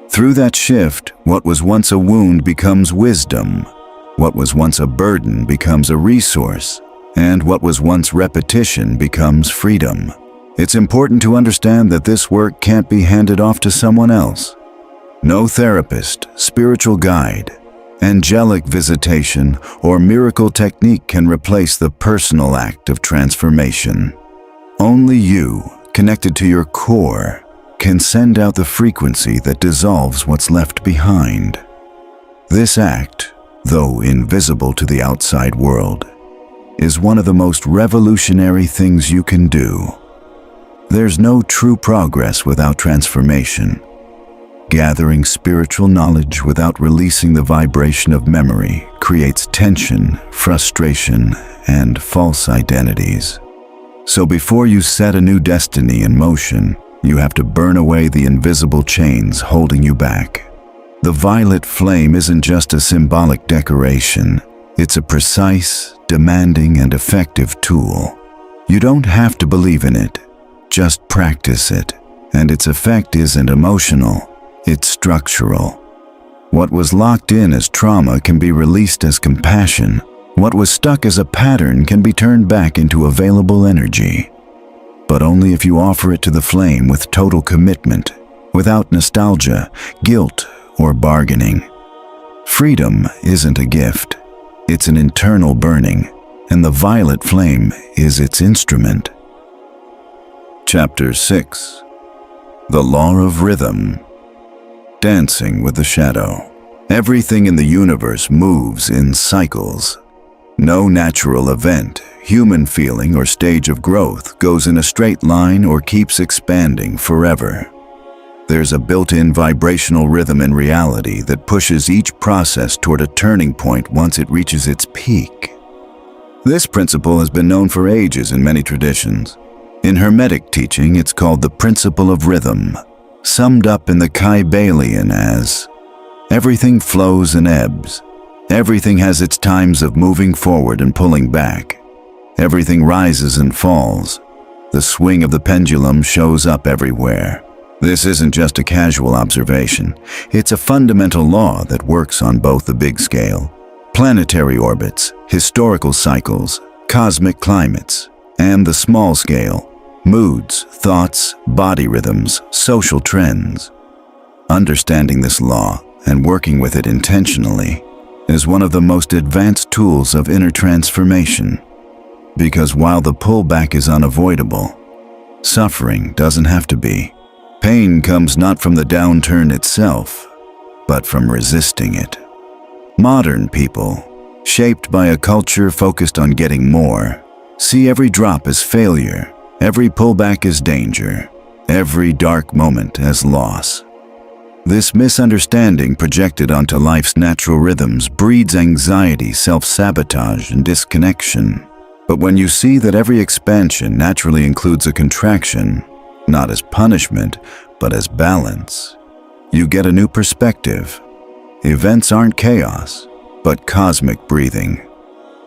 Through that shift, what was once a wound becomes wisdom. What was once a burden becomes a resource. And what was once repetition becomes freedom. It's important to understand that this work can't be handed off to someone else. No therapist, spiritual guide, angelic visitation, or miracle technique can replace the personal act of transformation. Only you, connected to your core, can send out the frequency that dissolves what's left behind. This act, though invisible to the outside world, is one of the most revolutionary things you can do. There's no true progress without transformation. Gathering spiritual knowledge without releasing the vibration of memory creates tension, frustration, and false identities. So before you set a new destiny in motion, you have to burn away the invisible chains holding you back. The violet flame isn't just a symbolic decoration. It's a precise, demanding, and effective tool. You don't have to believe in it, just practice it. And its effect isn't emotional, it's structural. What was locked in as trauma can be released as compassion. What was stuck as a pattern can be turned back into available energy. But only if you offer it to the flame with total commitment, without nostalgia, guilt, or bargaining. Freedom isn't a gift. It's an internal burning, and the violet flame is its instrument. Chapter 6. The Law of Rhythm. Dancing with the Shadow. Everything in the universe moves in cycles. No natural event, human feeling, or stage of growth goes in a straight line or keeps expanding forever. There's a built-in vibrational rhythm in reality that pushes each process toward a turning point once it reaches its peak. This principle has been known for ages in many traditions. In Hermetic teaching, it's called the principle of rhythm, summed up in the Kybalion as, everything flows and ebbs. Everything has its times of moving forward and pulling back. Everything rises and falls. The swing of the pendulum shows up everywhere. This isn't just a casual observation. It's a fundamental law that works on both the big scale, planetary orbits, historical cycles, cosmic climates, and the small scale, moods, thoughts, body rhythms, social trends. Understanding this law and working with it intentionally is one of the most advanced tools of inner transformation. Because while the pullback is unavoidable, suffering doesn't have to be. Pain comes not from the downturn itself, but from resisting it. Modern people, shaped by a culture focused on getting more, see every drop as failure, every pullback as danger, every dark moment as loss. This misunderstanding projected onto life's natural rhythms breeds anxiety, self-sabotage, and disconnection. But when you see that every expansion naturally includes a contraction, not as punishment, but as balance. You get a new perspective. Events aren't chaos, but cosmic breathing.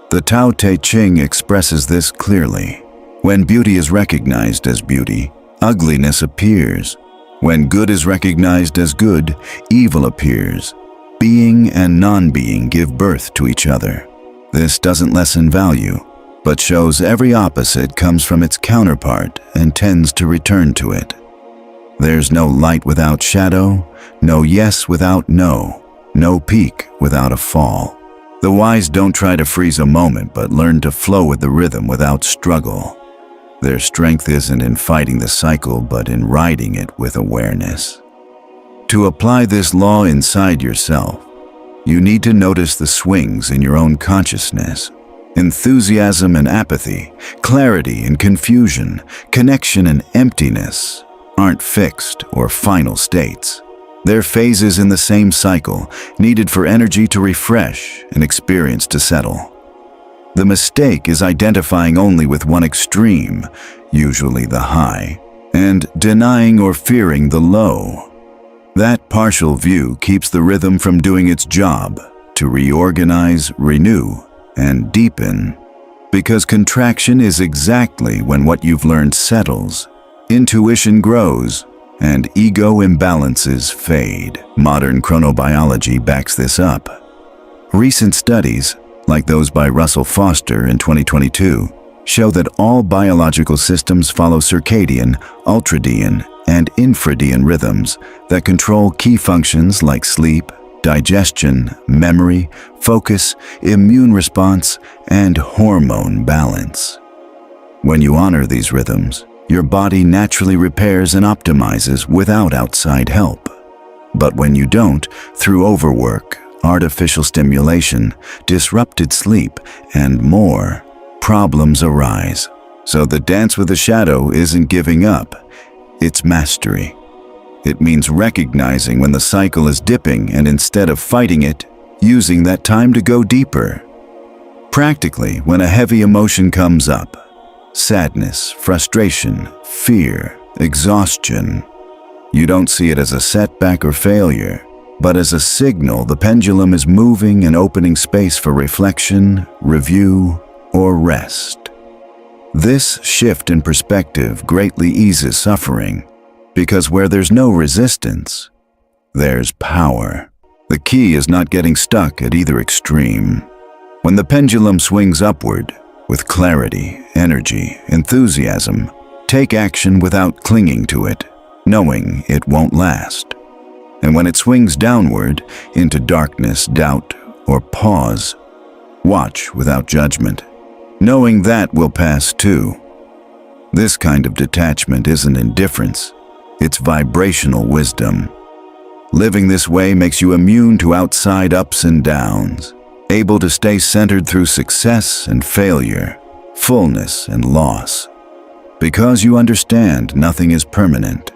The Tao Te Ching expresses this clearly. When beauty is recognized as beauty, ugliness appears. When good is recognized as good, evil appears. Being and non-being give birth to each other. This doesn't lessen value, but shows every opposite comes from its counterpart and tends to return to it. There's no light without shadow, no yes without no, no peak without a fall. The wise don't try to freeze a moment, but learn to flow with the rhythm without struggle. Their strength isn't in fighting the cycle, but in riding it with awareness. To apply this law inside yourself, you need to notice the swings in your own consciousness. Enthusiasm and apathy, clarity and confusion, connection and emptiness aren't fixed or final states. They're phases in the same cycle, needed for energy to refresh and experience to settle. The mistake is identifying only with one extreme, usually the high, and denying or fearing the low. That partial view keeps the rhythm from doing its job to reorganize, renew, and deepen. Because contraction is exactly when what you've learned settles, intuition grows, and ego imbalances fade. Modern chronobiology backs this up. Recent studies, like those by Russell Foster in 2022, show that all biological systems follow circadian, ultradian, and infradian rhythms that control key functions like sleep, digestion, memory, focus, immune response, and hormone balance. When you honor these rhythms, your body naturally repairs and optimizes without outside help. But when you don't, through overwork, artificial stimulation, disrupted sleep, and more, problems arise. So the dance with the shadow isn't giving up, it's mastery. It means recognizing when the cycle is dipping and instead of fighting it, using that time to go deeper. Practically, when a heavy emotion comes up, sadness, frustration, fear, exhaustion, you don't see it as a setback or failure, but as a signal the pendulum is moving and opening space for reflection, review, or rest. This shift in perspective greatly eases suffering, because where there's no resistance, there's power. The key is not getting stuck at either extreme. When the pendulum swings upward, with clarity, energy, enthusiasm, take action without clinging to it, knowing it won't last. And when it swings downward into darkness, doubt, or pause, watch without judgment, knowing that will pass too. This kind of detachment isn't indifference, it's vibrational wisdom. Living this way makes you immune to outside ups and downs, able to stay centered through success and failure, fullness and loss. Because you understand nothing is permanent,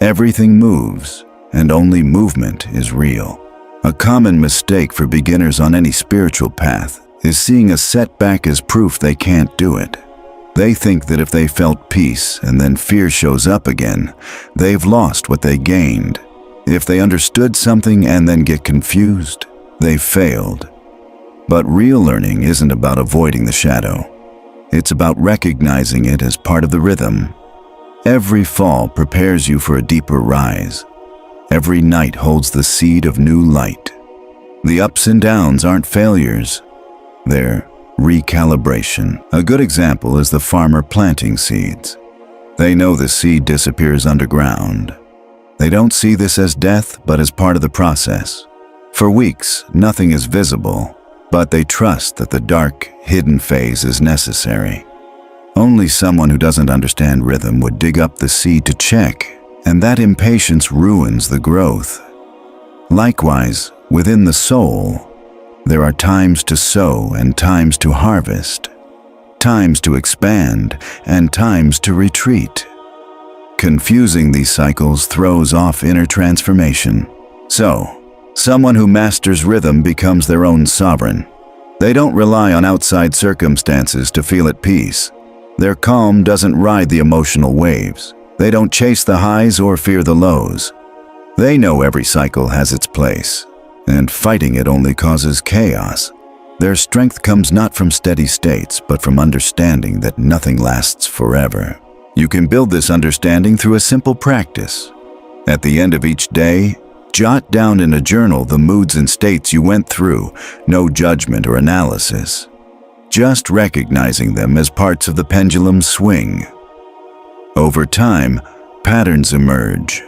everything moves, and only movement is real. A common mistake for beginners on any spiritual path is seeing a setback as proof they can't do it. They think that if they felt peace and then fear shows up again, they've lost what they gained. If they understood something and then get confused, they've failed. But real learning isn't about avoiding the shadow. It's about recognizing it as part of the rhythm. Every fall prepares you for a deeper rise. Every night holds the seed of new light. The ups and downs aren't failures. They're recalibration. A good example is the farmer planting seeds. They know the seed disappears underground. They don't see this as death, but as part of the process. For weeks, nothing is visible, but they trust that the dark, hidden phase is necessary. Only someone who doesn't understand rhythm would dig up the seed to check, and that impatience ruins the growth. Likewise, within the soul, there are times to sow and times to harvest, times to expand and times to retreat. Confusing these cycles throws off inner transformation. So, someone who masters rhythm becomes their own sovereign. They don't rely on outside circumstances to feel at peace. Their calm doesn't ride the emotional waves. They don't chase the highs or fear the lows. They know every cycle has its place, and fighting it only causes chaos. Their strength comes not from steady states, but from understanding that nothing lasts forever. You can build this understanding through a simple practice. At the end of each day, jot down in a journal the moods and states you went through, no judgment or analysis. Just recognizing them as parts of the pendulum's swing. Over time, patterns emerge.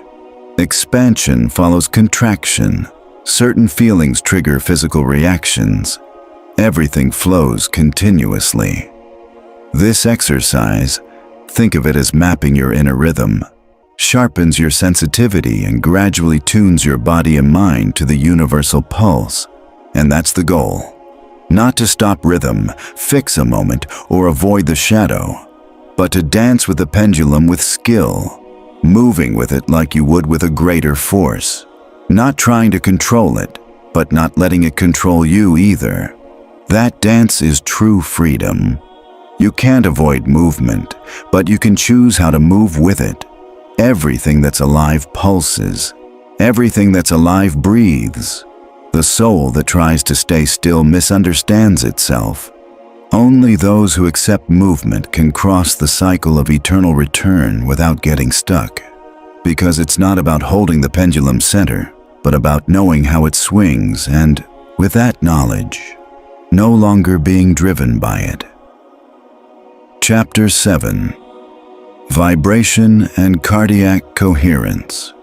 Expansion follows contraction. Certain feelings trigger physical reactions. Everything flows continuously. This exercise, think of it as mapping your inner rhythm, sharpens your sensitivity and gradually tunes your body and mind to the universal pulse. And that's the goal. Not to stop rhythm, fix a moment, or avoid the shadow, but to dance with the pendulum with skill, moving with it like you would with a greater force. Not trying to control it, but not letting it control you either. That dance is true freedom. You can't avoid movement, but you can choose how to move with it. Everything that's alive pulses. Everything that's alive breathes. The soul that tries to stay still misunderstands itself. Only those who accept movement can cross the cycle of eternal return without getting stuck. Because it's not about holding the pendulum center, but about knowing how it swings and, with that knowledge, no longer being driven by it. Chapter 7. Vibration and Cardiac Coherence.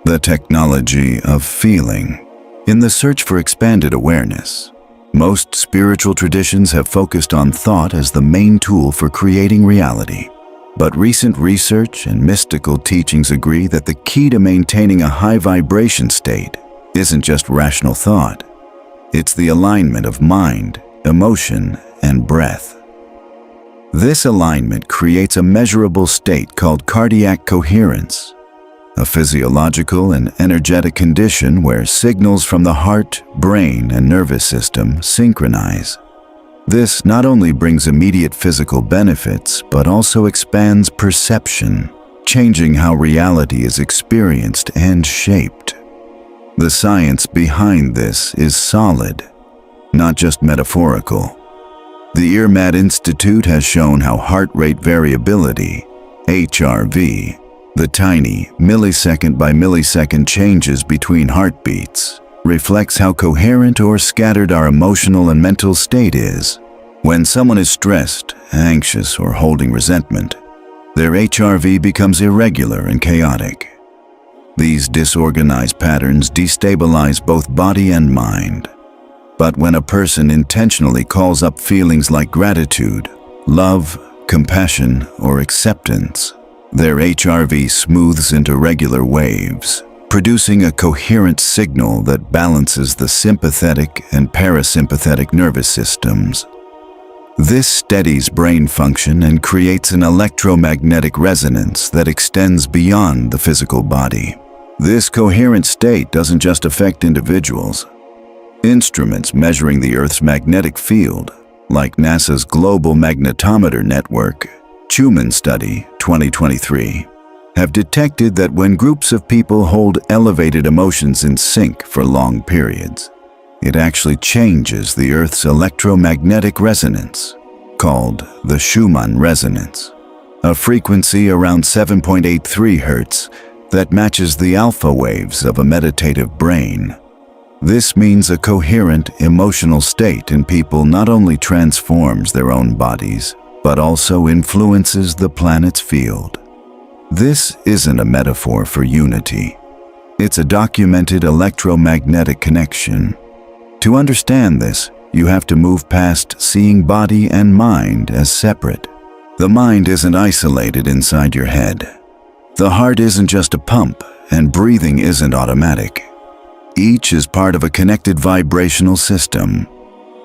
The technology of feeling. In the search for expanded awareness, most spiritual traditions have focused on thought as the main tool for creating reality. But recent research and mystical teachings agree that the key to maintaining a high vibration state isn't just rational thought. It's the alignment of mind, emotion, and breath. This alignment creates a measurable state called cardiac coherence, a physiological and energetic condition where signals from the heart, brain, and nervous system synchronize. This not only brings immediate physical benefits, but also expands perception, changing how reality is experienced and shaped. The science behind this is solid, not just metaphorical. The IRMAD Institute has shown how heart rate variability, HRV, the tiny millisecond by millisecond changes between heartbeats, reflects how coherent or scattered our emotional and mental state is. When someone is stressed, anxious, or holding resentment, their HRV becomes irregular and chaotic. These disorganized patterns destabilize both body and mind. But when a person intentionally calls up feelings like gratitude, love, compassion, or acceptance, their HRV smooths into regular waves, producing a coherent signal that balances the sympathetic and parasympathetic nervous systems. This steadies brain function and creates an electromagnetic resonance that extends beyond the physical body. This coherent state doesn't just affect individuals. Instruments measuring the Earth's magnetic field, like NASA's Global Magnetometer Network, Schumann Study 2023, have detected that when groups of people hold elevated emotions in sync for long periods, it actually changes the Earth's electromagnetic resonance, called the Schumann resonance, a frequency around 7.83 Hz that matches the alpha waves of a meditative brain. This means a coherent emotional state in people not only transforms their own bodies, but also influences the planet's field. This isn't a metaphor for unity. It's a documented electromagnetic connection. To understand this, you have to move past seeing body and mind as separate. The mind isn't isolated inside your head. The heart isn't just a pump, and breathing isn't automatic. Each is part of a connected vibrational system.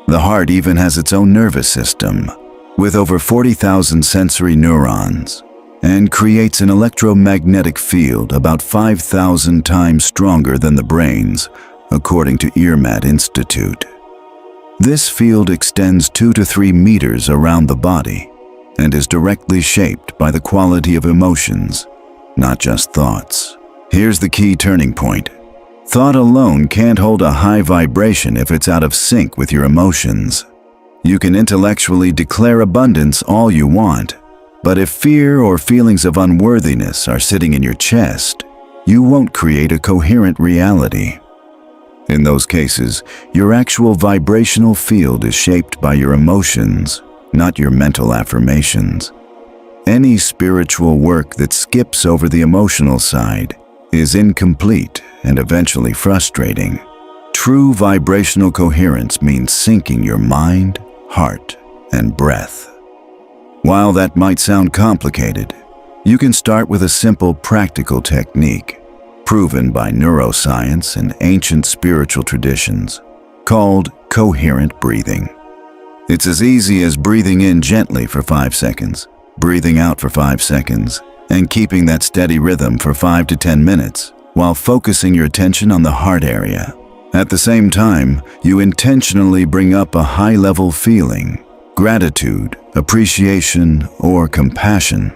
The heart even has its own nervous system, with over 40,000 sensory neurons, and creates an electromagnetic field about 5,000 times stronger than the brain's, according to IRMAD Institute. This field extends 2 to 3 meters around the body, and is directly shaped by the quality of emotions, not just thoughts. Here's the key turning point. Thought alone can't hold a high vibration if it's out of sync with your emotions. You can intellectually declare abundance all you want, but if fear or feelings of unworthiness are sitting in your chest, you won't create a coherent reality. In those cases, your actual vibrational field is shaped by your emotions, not your mental affirmations. Any spiritual work that skips over the emotional side is incomplete and eventually frustrating. True vibrational coherence means syncing your mind, heart, and breath. While that might sound complicated, you can start with a simple practical technique proven by neuroscience and ancient spiritual traditions called coherent breathing. It's as easy as breathing in gently for 5 seconds, breathing out for 5 seconds, and keeping that steady rhythm for 5 to 10 minutes while focusing your attention on the heart area. At the same time, you intentionally bring up a high-level feeling, gratitude, appreciation, or compassion,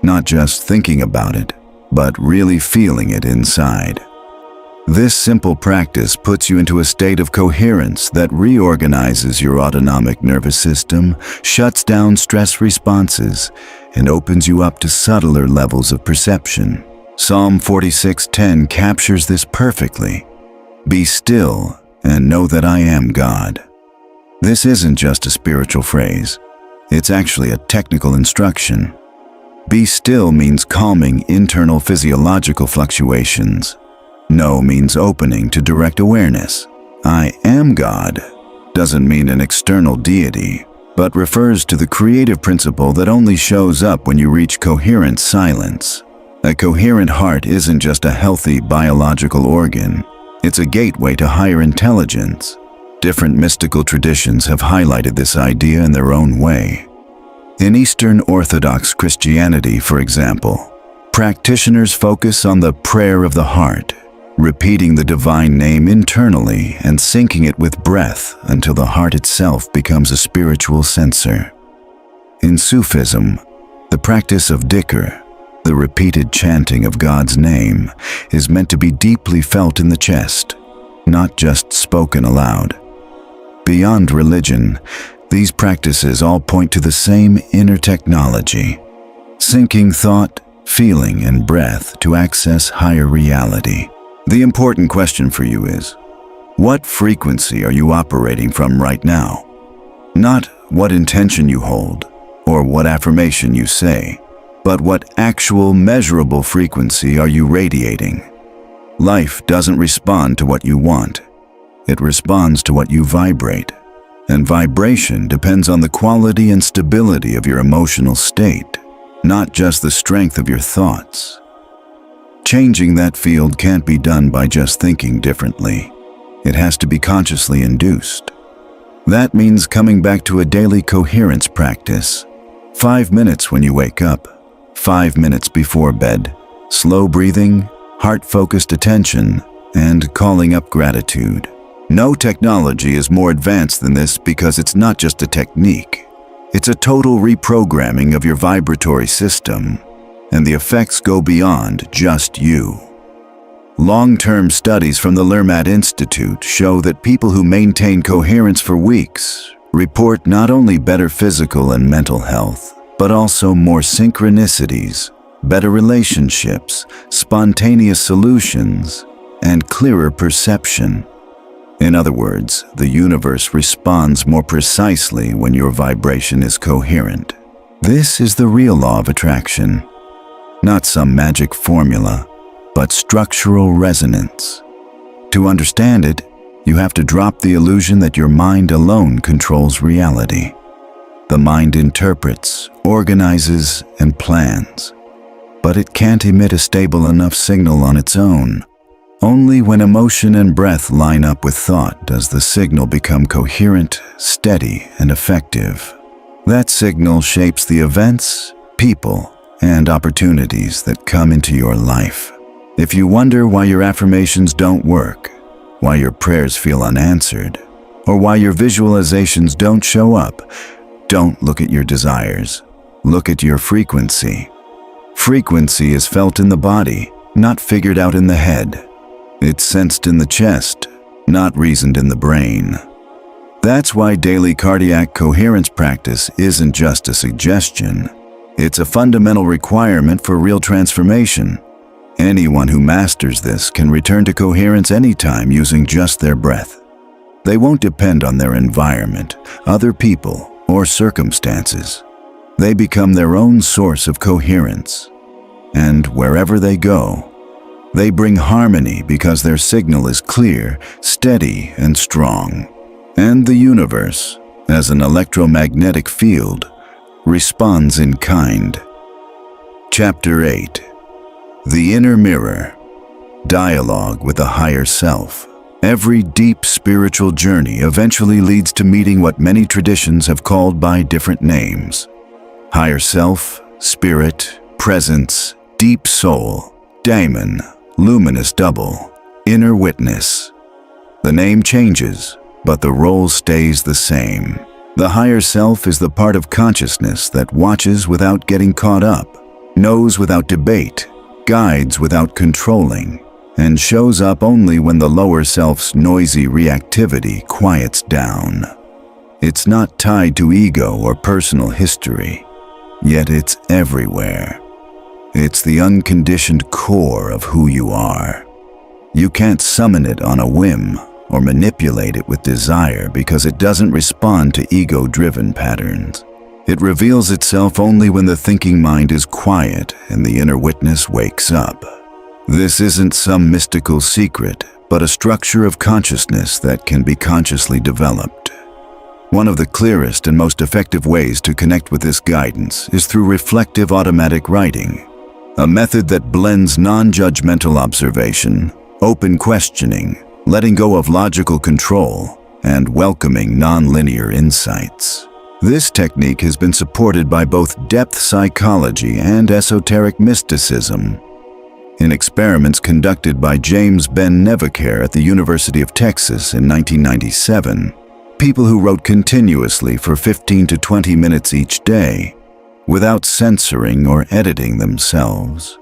not just thinking about it, but really feeling it inside. This simple practice puts you into a state of coherence that reorganizes your autonomic nervous system, shuts down stress responses, and opens you up to subtler levels of perception. Psalm 46:10 captures this perfectly. Be still and know that I am God. This isn't just a spiritual phrase. It's actually a technical instruction. Be still means calming internal physiological fluctuations. Know means opening to direct awareness. I am God doesn't mean an external deity, but refers to the creative principle that only shows up when you reach coherent silence. A coherent heart isn't just a healthy biological organ. It's a gateway to higher intelligence. Different mystical traditions have highlighted this idea in their own way. In Eastern Orthodox Christianity, for example, practitioners focus on the prayer of the heart, repeating the divine name internally and syncing it with breath until the heart itself becomes a spiritual sensor. In Sufism, the practice of dhikr, the repeated chanting of God's name, is meant to be deeply felt in the chest, not just spoken aloud. Beyond religion, these practices all point to the same inner technology, syncing thought, feeling, and breath to access higher reality. The important question for you is, what frequency are you operating from right now? Not what intention you hold or what affirmation you say, but what actual measurable frequency are you radiating? Life doesn't respond to what you want. It responds to what you vibrate. And vibration depends on the quality and stability of your emotional state, not just the strength of your thoughts. Changing that field can't be done by just thinking differently. It has to be consciously induced. That means coming back to a daily coherence practice. 5 minutes when you wake up, 5 minutes before bed, slow breathing, heart-focused attention, and calling up gratitude. No technology is more advanced than this because it's not just a technique. It's a total reprogramming of your vibratory system, and the effects go beyond just you. Long-term studies from the Lermat Institute show that people who maintain coherence for weeks report not only better physical and mental health, but also more synchronicities, better relationships, spontaneous solutions, and clearer perception. In other words, the universe responds more precisely when your vibration is coherent. This is the real law of attraction. Not some magic formula, but structural resonance. To understand it, you have to drop the illusion that your mind alone controls reality. The mind interprets, organizes, and plans, but it can't emit a stable enough signal on its own. Only when emotion and breath line up with thought does the signal become coherent, steady, and effective. That signal shapes the events, people, and opportunities that come into your life. If you wonder why your affirmations don't work, why your prayers feel unanswered, or why your visualizations don't show up, don't look at your desires. Look at your frequency. Frequency is felt in the body, not figured out in the head. It's sensed in the chest, not reasoned in the brain. That's why daily cardiac coherence practice isn't just a suggestion. It's a fundamental requirement for real transformation. Anyone who masters this can return to coherence anytime using just their breath. They won't depend on their environment, other people, or circumstances. They become their own source of coherence. And wherever they go, they bring harmony because their signal is clear, steady, and strong. And the universe, as an electromagnetic field, responds in kind. Chapter 8. The Inner Mirror. Dialogue with the Higher Self. Every deep spiritual journey eventually leads to meeting what many traditions have called by different names. Higher Self, Spirit, Presence, Deep Soul, Daemon, Luminous Double, Inner Witness. The name changes, but the role stays the same. The higher self is the part of consciousness that watches without getting caught up, knows without debate, guides without controlling, and shows up only when the lower self's noisy reactivity quiets down. It's not tied to ego or personal history, yet it's everywhere. It's the unconditioned core of who you are. You can't summon it on a whim or manipulate it with desire because it doesn't respond to ego-driven patterns. It reveals itself only when the thinking mind is quiet and the inner witness wakes up. This isn't some mystical secret, but a structure of consciousness that can be consciously developed. One of the clearest and most effective ways to connect with this guidance is through reflective automatic writing, a method that blends non-judgmental observation, open questioning, letting go of logical control, and welcoming non-linear insights. This technique has been supported by both depth psychology and esoteric mysticism. In experiments conducted by James Ben Nevaker at the University of Texas in 1997, people who wrote continuously for 15 to 20 minutes each day, without censoring or editing themselves,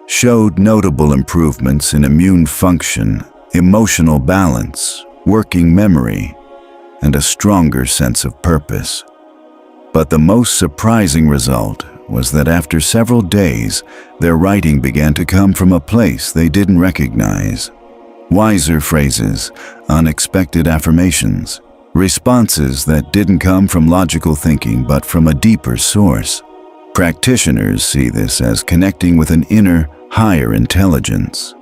showed notable improvements in immune function, emotional balance, working memory, and a stronger sense of purpose. But the most surprising result was that after several days, their writing began to come from a place they didn't recognize. Wiser phrases, unexpected affirmations, responses that didn't come from logical thinking but from a deeper source. Practitioners see this as connecting with an inner, higher intelligence.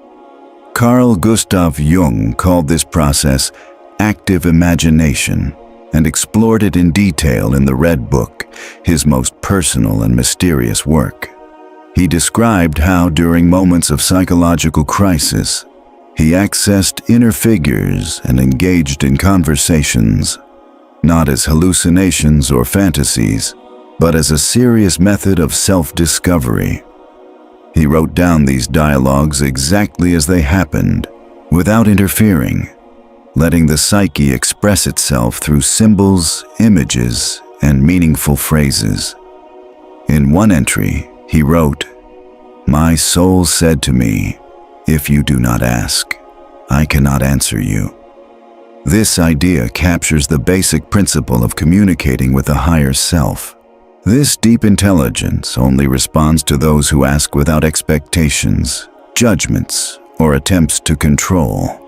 Carl Gustav Jung called this process active imagination and explored it in detail in the Red Book, his most personal and mysterious work. He described how, during moments of psychological crisis, he accessed inner figures and engaged in conversations, not as hallucinations or fantasies, but as a serious method of self-discovery. He wrote down these dialogues exactly as they happened, without interfering, letting the psyche express itself through symbols, images, and meaningful phrases. In one entry, he wrote, "My soul said to me, 'If you do not ask, I cannot answer you.'" This idea captures the basic principle of communicating with a higher self. This deep intelligence only responds to those who ask without expectations, judgments, or attempts to control.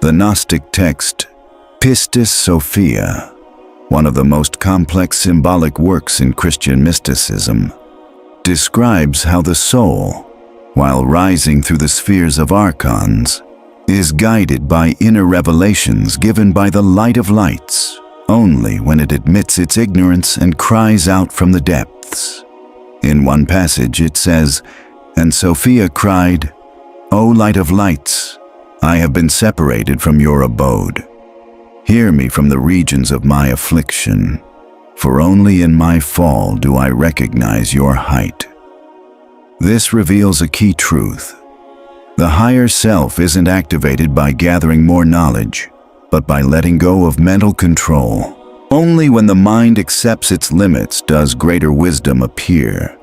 The Gnostic text, Pistis Sophia, one of the most complex symbolic works in Christian mysticism, describes how the soul, while rising through the spheres of archons, is guided by inner revelations given by the light of lights, only when it admits its ignorance and cries out from the depths. In one passage it says, "And Sophia cried, 'O light of lights, I have been separated from your abode. Hear me from the regions of my affliction, for only in my fall do I recognize your height." This reveals a key truth. The higher self isn't activated by gathering more knowledge, but by letting go of mental control. Only when the mind accepts its limits does greater wisdom appear.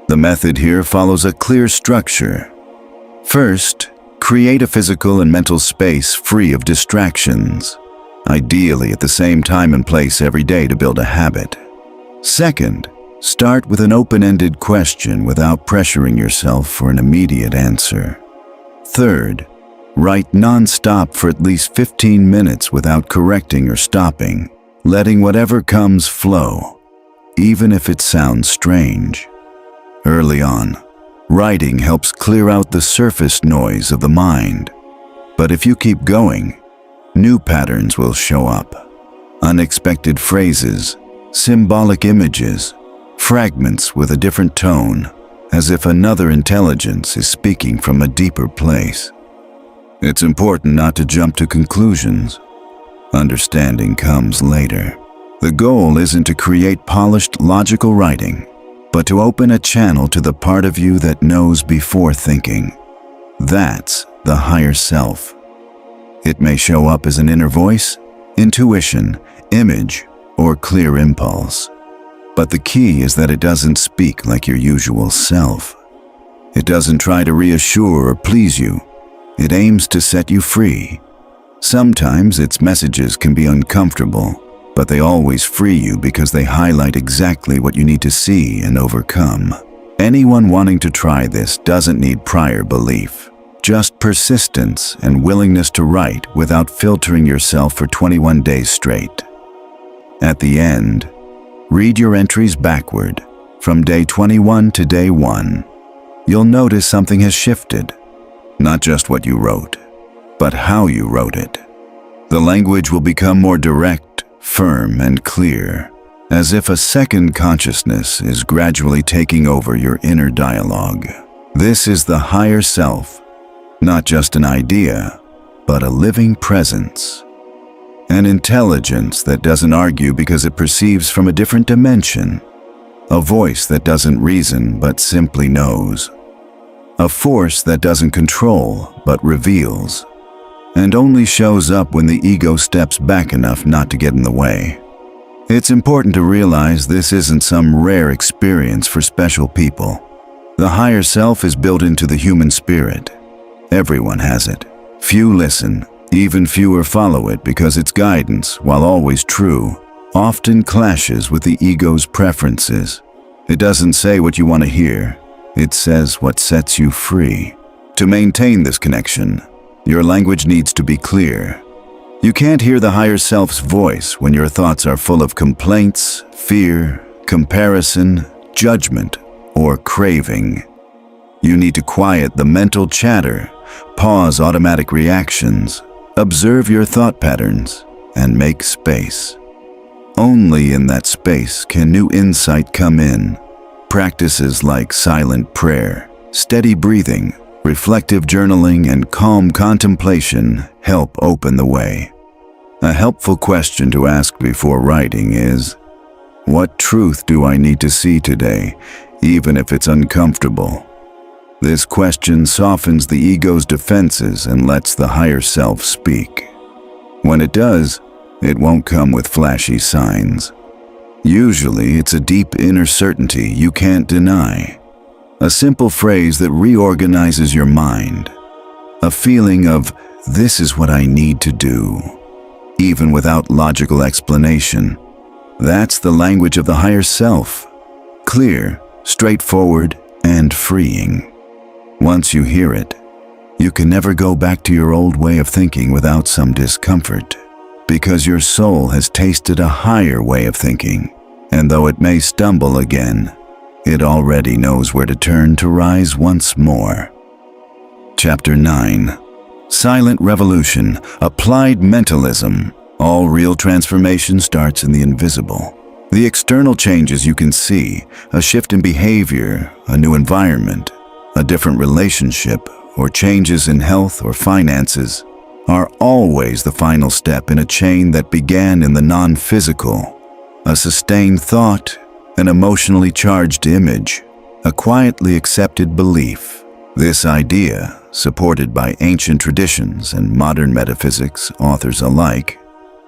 The method here follows a clear structure. First, create a physical and mental space free of distractions, ideally at the same time and place every day to build a habit. Second, start with an open-ended question without pressuring yourself for an immediate answer. Third, write non-stop for at least 15 minutes without correcting or stopping, letting whatever comes flow, even if it sounds strange. Early on, writing helps clear out the surface noise of the mind. But if you keep going, new patterns will show up. Unexpected phrases, symbolic images, fragments with a different tone, as if another intelligence is speaking from a deeper place. It's important not to jump to conclusions. Understanding comes later. The goal isn't to create polished, logical writing, but to open a channel to the part of you that knows before thinking. That's the higher self. It may show up as an inner voice, intuition, image, or clear impulse. But the key is that it doesn't speak like your usual self. It doesn't try to reassure or please you. It aims to set you free. Sometimes its messages can be uncomfortable, but they always free you because they highlight exactly what you need to see and overcome. Anyone wanting to try this doesn't need prior belief, just persistence and willingness to write without filtering yourself for 21 days straight. At the end, read your entries backward, from day 21 to day 1. You'll notice something has shifted, not just what you wrote, but how you wrote it. The language will become more direct, firm, and clear, as if a second consciousness is gradually taking over your inner dialogue. This is the higher self, not just an idea, but a living presence. An intelligence that doesn't argue because it perceives from a different dimension. A voice that doesn't reason but simply knows. A force that doesn't control but reveals, and only shows up when the ego steps back enough not to get in the way. It's important to realize this isn't some rare experience for special people. The higher self is built into the human spirit. Everyone has it. Few listen, even fewer follow it because its guidance, while always true, often clashes with the ego's preferences. It doesn't say what you want to hear. It says what sets you free. To maintain this connection, your language needs to be clear. You can't hear the higher self's voice when your thoughts are full of complaints, fear, comparison, judgment, or craving. You need to quiet the mental chatter, pause automatic reactions, observe your thought patterns, and make space. Only in that space can new insight come in. Practices like silent prayer, steady breathing, reflective journaling, and calm contemplation help open the way. A helpful question to ask before writing is, what truth do I need to see today, even if it's uncomfortable? This question softens the ego's defenses and lets the higher self speak. When it does, it won't come with flashy signs. Usually, it's a deep inner certainty you can't deny. A simple phrase that reorganizes your mind. A feeling of, this is what I need to do, even without logical explanation. That's the language of the higher self. Clear, straightforward, and freeing. Once you hear it, you can never go back to your old way of thinking without some discomfort, because your soul has tasted a higher way of thinking, and though it may stumble again, it already knows where to turn to rise once more. Chapter 9. Silent Revolution, Applied Mentalism. All real transformation starts in the invisible. The external changes you can see, a shift in behavior, a new environment, a different relationship, or changes in health or finances, are always the final step in a chain that began in the non-physical. A sustained thought, an emotionally charged image, a quietly accepted belief. This idea, supported by ancient traditions and modern metaphysics authors alike,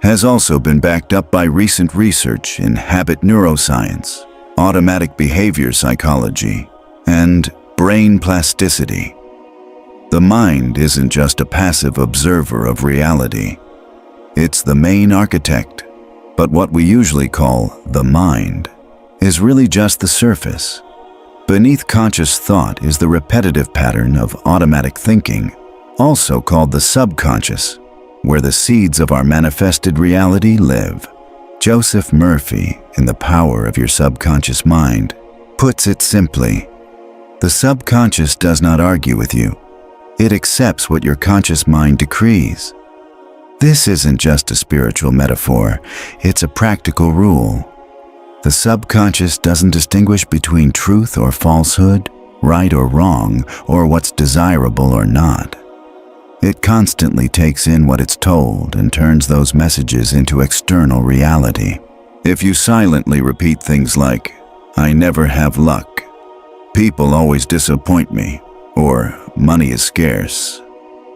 has also been backed up by recent research in habit neuroscience, automatic behavior psychology, and brain plasticity. The mind isn't just a passive observer of reality. It's the main architect, but what we usually call the mind is really just the surface. Beneath conscious thought is the repetitive pattern of automatic thinking, also called the subconscious, where the seeds of our manifested reality live. Joseph Murphy, in The Power of Your Subconscious Mind, puts it simply: the subconscious does not argue with you. It accepts what your conscious mind decrees. This isn't just a spiritual metaphor, it's a practical rule. The subconscious doesn't distinguish between truth or falsehood, right or wrong, or what's desirable or not. It constantly takes in what it's told and turns those messages into external reality. If you silently repeat things like, "I never have luck," "People always disappoint me," or "Money is scarce,"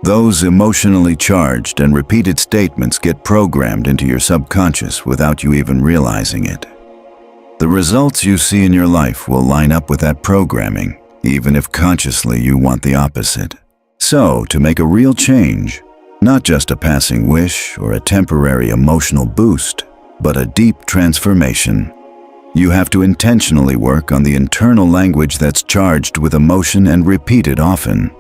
those emotionally charged and repeated statements get programmed into your subconscious without you even realizing it. The results you see in your life will line up with that programming, even if consciously you want the opposite. So, to make a real change, not just a passing wish or a temporary emotional boost, but a deep transformation, you have to intentionally work on the internal language that's charged with emotion and repeated often.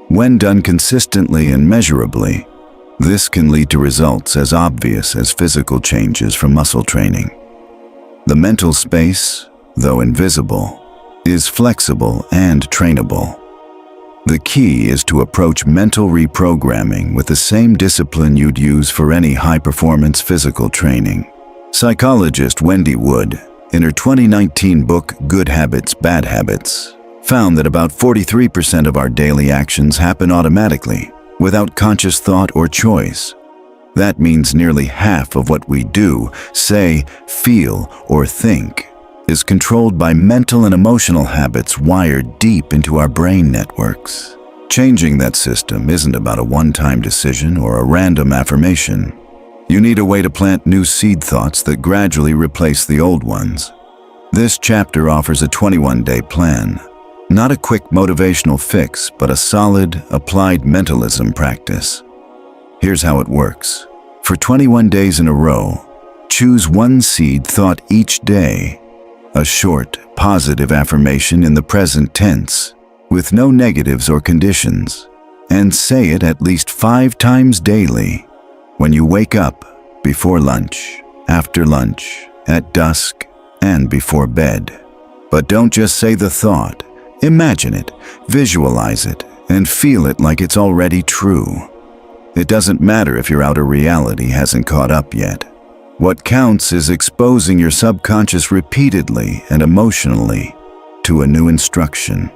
When done consistently and measurably, this can lead to results as obvious as physical changes from muscle training. The mental space, though invisible, is flexible and trainable. The key is to approach mental reprogramming with the same discipline you'd use for any high-performance physical training. Psychologist Wendy Wood, in her 2019 book Good Habits, Bad Habits, found that about 43% of our daily actions happen automatically, without conscious thought or choice. That means nearly half of what we do, say, feel, or think is controlled by mental and emotional habits wired deep into our brain networks. Changing that system isn't about a one-time decision or a random affirmation. You need a way to plant new seed thoughts that gradually replace the old ones. This chapter offers a 21-day plan. Not a quick motivational fix, but a solid, applied mentalism practice. Here's how it works. For 21 days in a row, choose one seed thought each day. A short, positive affirmation in the present tense, with no negatives or conditions, and say it at least 5 times daily. When you wake up, before lunch, after lunch, at dusk, and before bed. But don't just say the thought. Imagine it, visualize it, and feel it like it's already true. It doesn't matter if your outer reality hasn't caught up yet. What counts is exposing your subconscious repeatedly and emotionally to a new instruction.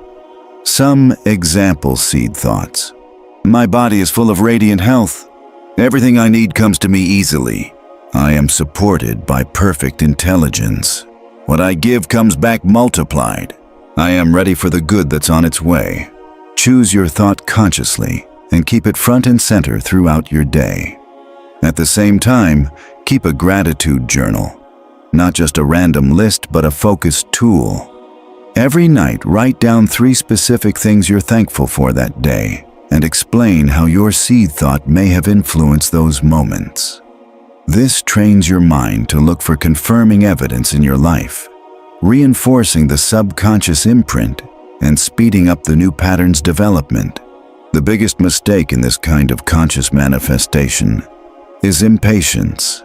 Some example seed thoughts. My body is full of radiant health. Everything I need comes to me easily. I am supported by perfect intelligence. What I give comes back multiplied. I am ready for the good that's on its way. Choose your thought consciously and keep it front and center throughout your day. At the same time, keep a gratitude journal. Not just a random list, but a focused tool. Every night, write down 3 specific things you're thankful for that day and explain how your seed thought may have influenced those moments. This trains your mind to look for confirming evidence in your life, reinforcing the subconscious imprint and speeding up the new pattern's development. The biggest mistake in this kind of conscious manifestation is impatience.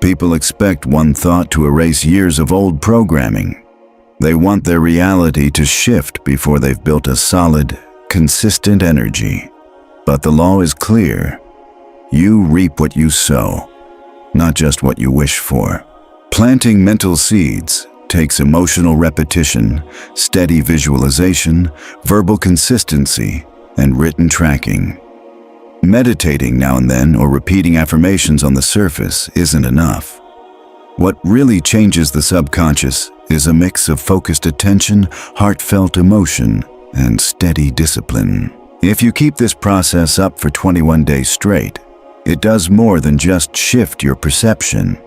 People expect one thought to erase years of old programming. They want their reality to shift before they've built a solid, consistent energy. But the law is clear. You reap what you sow, not just what you wish for. Planting mental seeds takes emotional repetition, steady visualization, verbal consistency, and written tracking. Meditating now and then or repeating affirmations on the surface isn't enough. What really changes the subconscious is a mix of focused attention, heartfelt emotion, and steady discipline. If you keep this process up for 21 days straight, It does more than just shift your perception.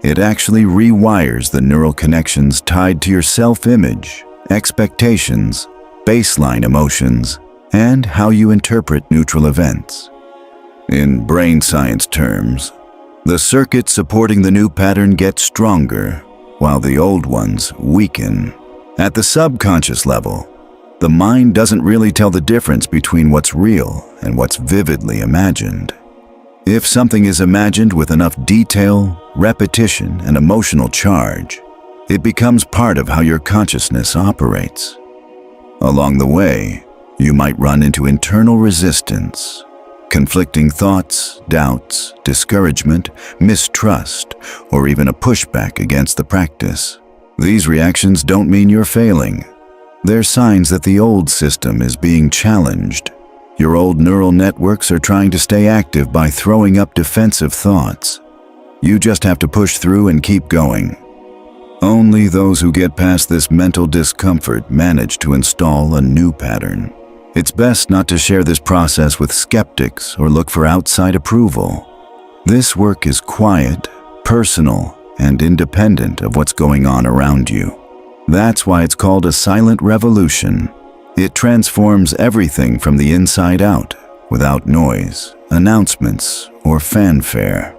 It actually rewires the neural connections tied to your self-image, expectations, baseline emotions, and how you interpret neutral events. In brain science terms, the circuits supporting the new pattern get stronger, while the old ones weaken. At the subconscious level, the mind doesn't really tell the difference between what's real and what's vividly imagined. If something is imagined with enough detail, repetition, and emotional charge, it becomes part of how your consciousness operates. Along the way, you might run into internal resistance, conflicting thoughts, doubts, discouragement, mistrust, or even a pushback against the practice. These reactions don't mean you're failing. They're signs that the old system is being challenged. Your old neural networks are trying to stay active by throwing up defensive thoughts. You just have to push through and keep going. Only those who get past this mental discomfort manage to install a new pattern. It's best not to share this process with skeptics or look for outside approval. This work is quiet, personal, and independent of what's going on around you. That's why it's called a silent revolution. It transforms everything from the inside out, without noise, announcements, or fanfare.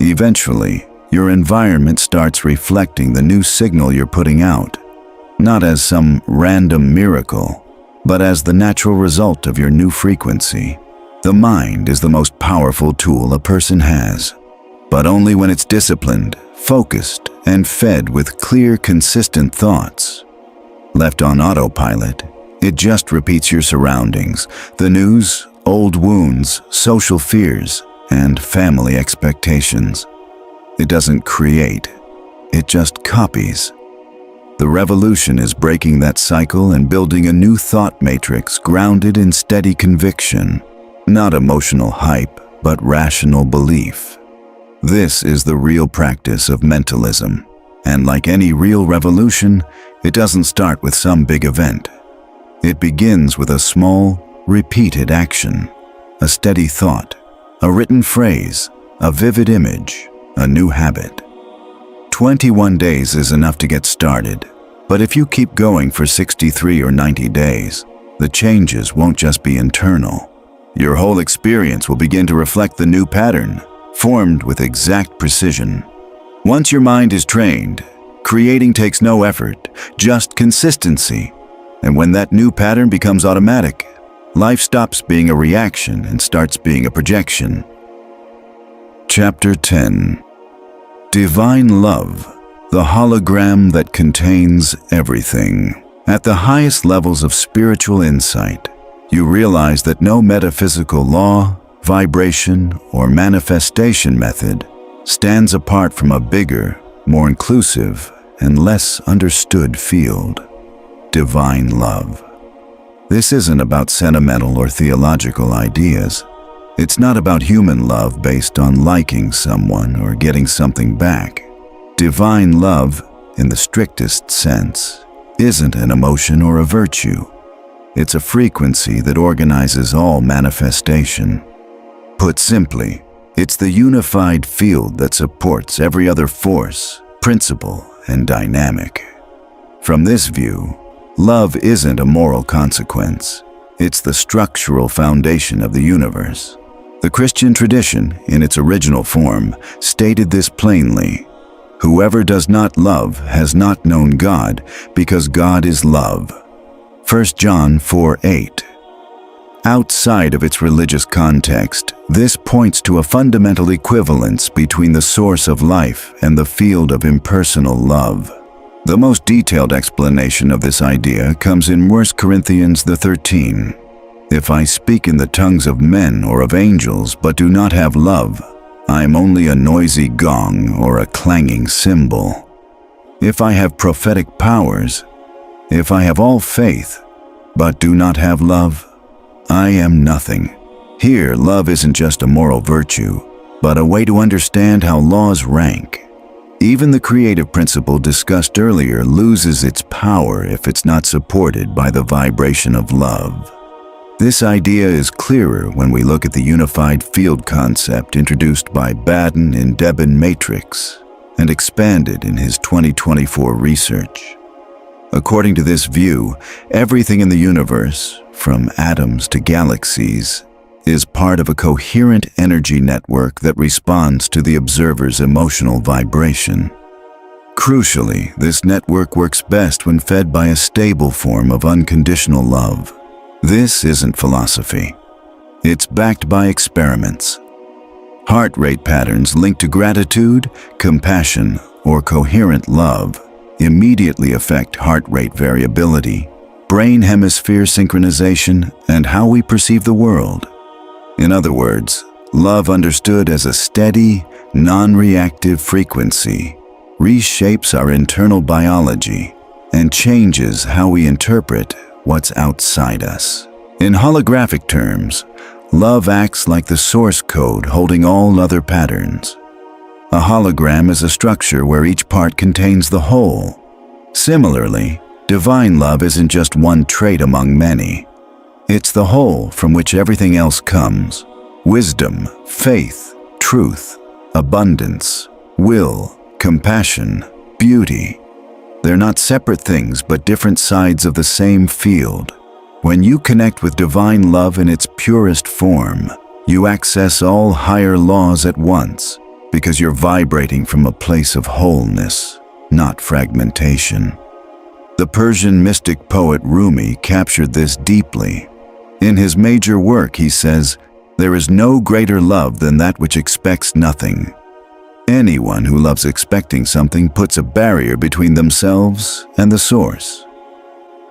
Eventually, your environment starts reflecting the new signal you're putting out, not as some random miracle, but as the natural result of your new frequency. The mind is the most powerful tool a person has, but only when it's disciplined, focused, and fed with clear, consistent thoughts. Left on autopilot, it just repeats your surroundings, the news, old wounds, social fears, and family expectations. It doesn't create, it just copies. The revolution is breaking that cycle and building a new thought matrix grounded in steady conviction, not emotional hype, but rational belief. This is the real practice of mentalism, and like any real revolution, it doesn't start with some big event. It begins with a small, repeated action, a steady thought, a written phrase, a vivid image, a new habit. 21 days is enough to get started, but if you keep going for 63 or 90 days, the changes won't just be internal. Your whole experience will begin to reflect the new pattern, formed with exact precision. Once your mind is trained, creating takes no effort, just consistency. And when that new pattern becomes automatic, life stops being a reaction and starts being a projection. Chapter 10. Divine Love, the hologram that contains everything. At the highest levels of spiritual insight, you realize that no metaphysical law, vibration, or manifestation method stands apart from a bigger, more inclusive, and less understood field. Divine love. This isn't about sentimental or theological ideas. It's not about human love based on liking someone or getting something back. Divine love, in the strictest sense, isn't an emotion or a virtue. It's a frequency that organizes all manifestation. Put simply, it's the unified field that supports every other force, principle, and dynamic. From this view, love isn't a moral consequence. It's the structural foundation of the universe. The Christian tradition, in its original form, stated this plainly: whoever does not love has not known God, because God is love. 1 John 4:8. Outside of its religious context, this points to a fundamental equivalence between the source of life and the field of impersonal love. The most detailed explanation of this idea comes in 1 Corinthians 13. If I speak in the tongues of men or of angels but do not have love, I am only a noisy gong or a clanging cymbal. If I have prophetic powers, if I have all faith, but do not have love, I am nothing. Here, love isn't just a moral virtue, but a way to understand how laws rank. Even the creative principle discussed earlier loses its power if it's not supported by the vibration of love. This idea is clearer when we look at the unified field concept introduced by Baden in Debon Matrix and expanded in his 2024 research. According to this view, everything in the universe, from atoms to galaxies, is part of a coherent energy network that responds to the observer's emotional vibration. Crucially, this network works best when fed by a stable form of unconditional love. This isn't philosophy. It's backed by experiments. Heart rate patterns linked to gratitude, compassion, or coherent love immediately affect heart rate variability, brain hemisphere synchronization, and how we perceive the world. In other words, love understood as a steady, non-reactive frequency reshapes our internal biology and changes how we interpret what's outside us. In holographic terms, love acts like the source code holding all other patterns. A hologram is a structure where each part contains the whole. Similarly, divine love isn't just one trait among many. It's the whole from which everything else comes. Wisdom, faith, truth, abundance, will, compassion, beauty. They're not separate things but different sides of the same field. When you connect with divine love in its purest form, you access all higher laws at once because you're vibrating from a place of wholeness, not fragmentation. The Persian mystic poet Rumi captured this deeply. In his major work, he says, "There is no greater love than that which expects nothing." Anyone who loves expecting something puts a barrier between themselves and the source.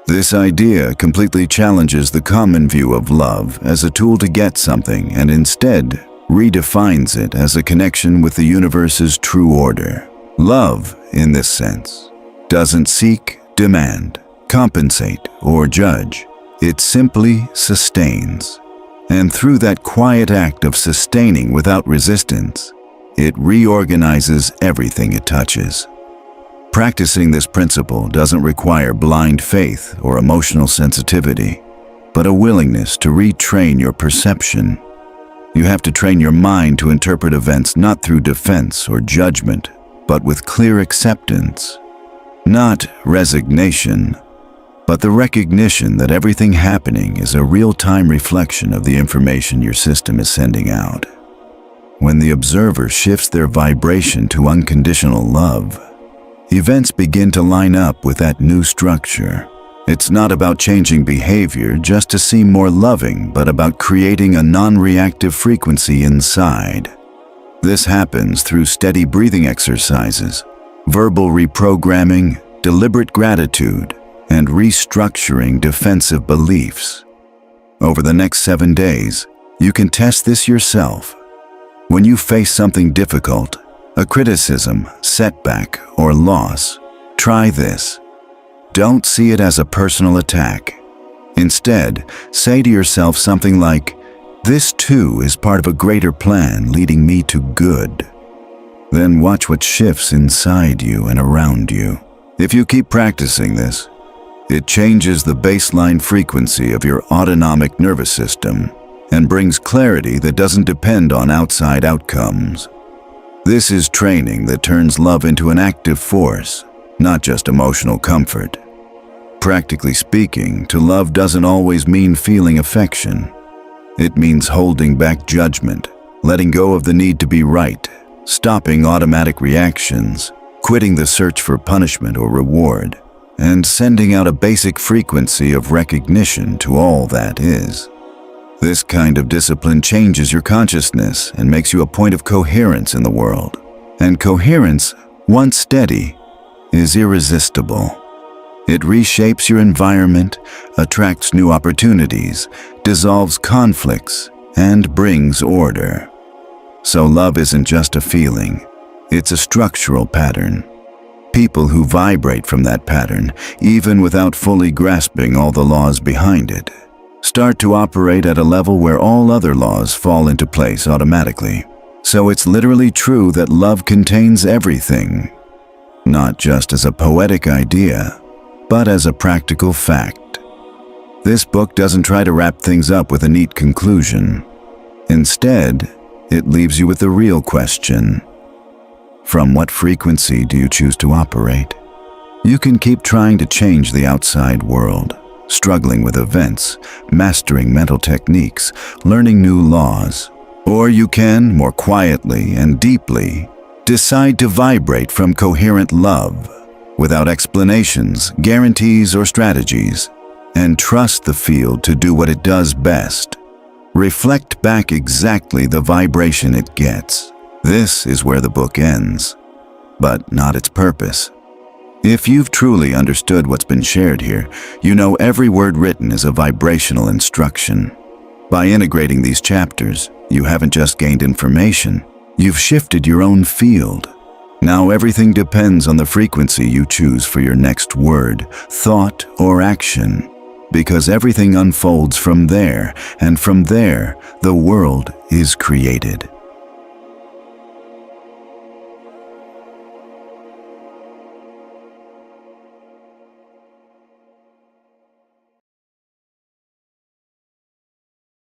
This idea completely challenges the common view of love as a tool to get something and instead redefines it as a connection with the universe's true order. Love, in this sense, doesn't seek, demand, compensate, or judge. It simply sustains. And through that quiet act of sustaining without resistance, it reorganizes everything it touches. Practicing this principle doesn't require blind faith or emotional sensitivity, but a willingness to retrain your perception. You have to train your mind to interpret events not through defense or judgment, but with clear acceptance. Not resignation, but the recognition that everything happening is a real-time reflection of the information your system is sending out. When the observer shifts their vibration to unconditional love, events begin to line up with that new structure. It's not about changing behavior just to seem more loving, but about creating a non-reactive frequency inside. This happens through steady breathing exercises, verbal reprogramming, deliberate gratitude, and restructuring defensive beliefs. Over the next 7 days, you can test this yourself. When you face something difficult, a criticism, setback, or loss, try this. Don't see it as a personal attack. Instead, say to yourself something like, "This too is part of a greater plan leading me to good." Then watch what shifts inside you and around you. If you keep practicing this, it changes the baseline frequency of your autonomic nervous system and brings clarity that doesn't depend on outside outcomes. This is training that turns love into an active force, not just emotional comfort. Practically speaking, to love doesn't always mean feeling affection. It means holding back judgment, letting go of the need to be right, stopping automatic reactions, quitting the search for punishment or reward, and sending out a basic frequency of recognition to all that is. This kind of discipline changes your consciousness and makes you a point of coherence in the world. And coherence, once steady, is irresistible. It reshapes your environment, attracts new opportunities, dissolves conflicts, and brings order. So love isn't just a feeling, it's a structural pattern. People who vibrate from that pattern, even without fully grasping all the laws behind it, start to operate at a level where all other laws fall into place automatically. So it's literally true that love contains everything, not just as a poetic idea, but as a practical fact. This book doesn't try to wrap things up with a neat conclusion. Instead, it leaves you with the real question. From what frequency do you choose to operate? You can keep trying to change the outside world, struggling with events, mastering mental techniques, learning new laws. Or you can, more quietly and deeply, decide to vibrate from coherent love, without explanations, guarantees, or strategies, and trust the field to do what it does best. Reflect back exactly the vibration it gets. This is where the book ends, but not its purpose. If you've truly understood what's been shared here, you know every word written is a vibrational instruction. By integrating these chapters, you haven't just gained information, you've shifted your own field. Now everything depends on the frequency you choose for your next word, thought, or action, because everything unfolds from there, and from there, the world is created.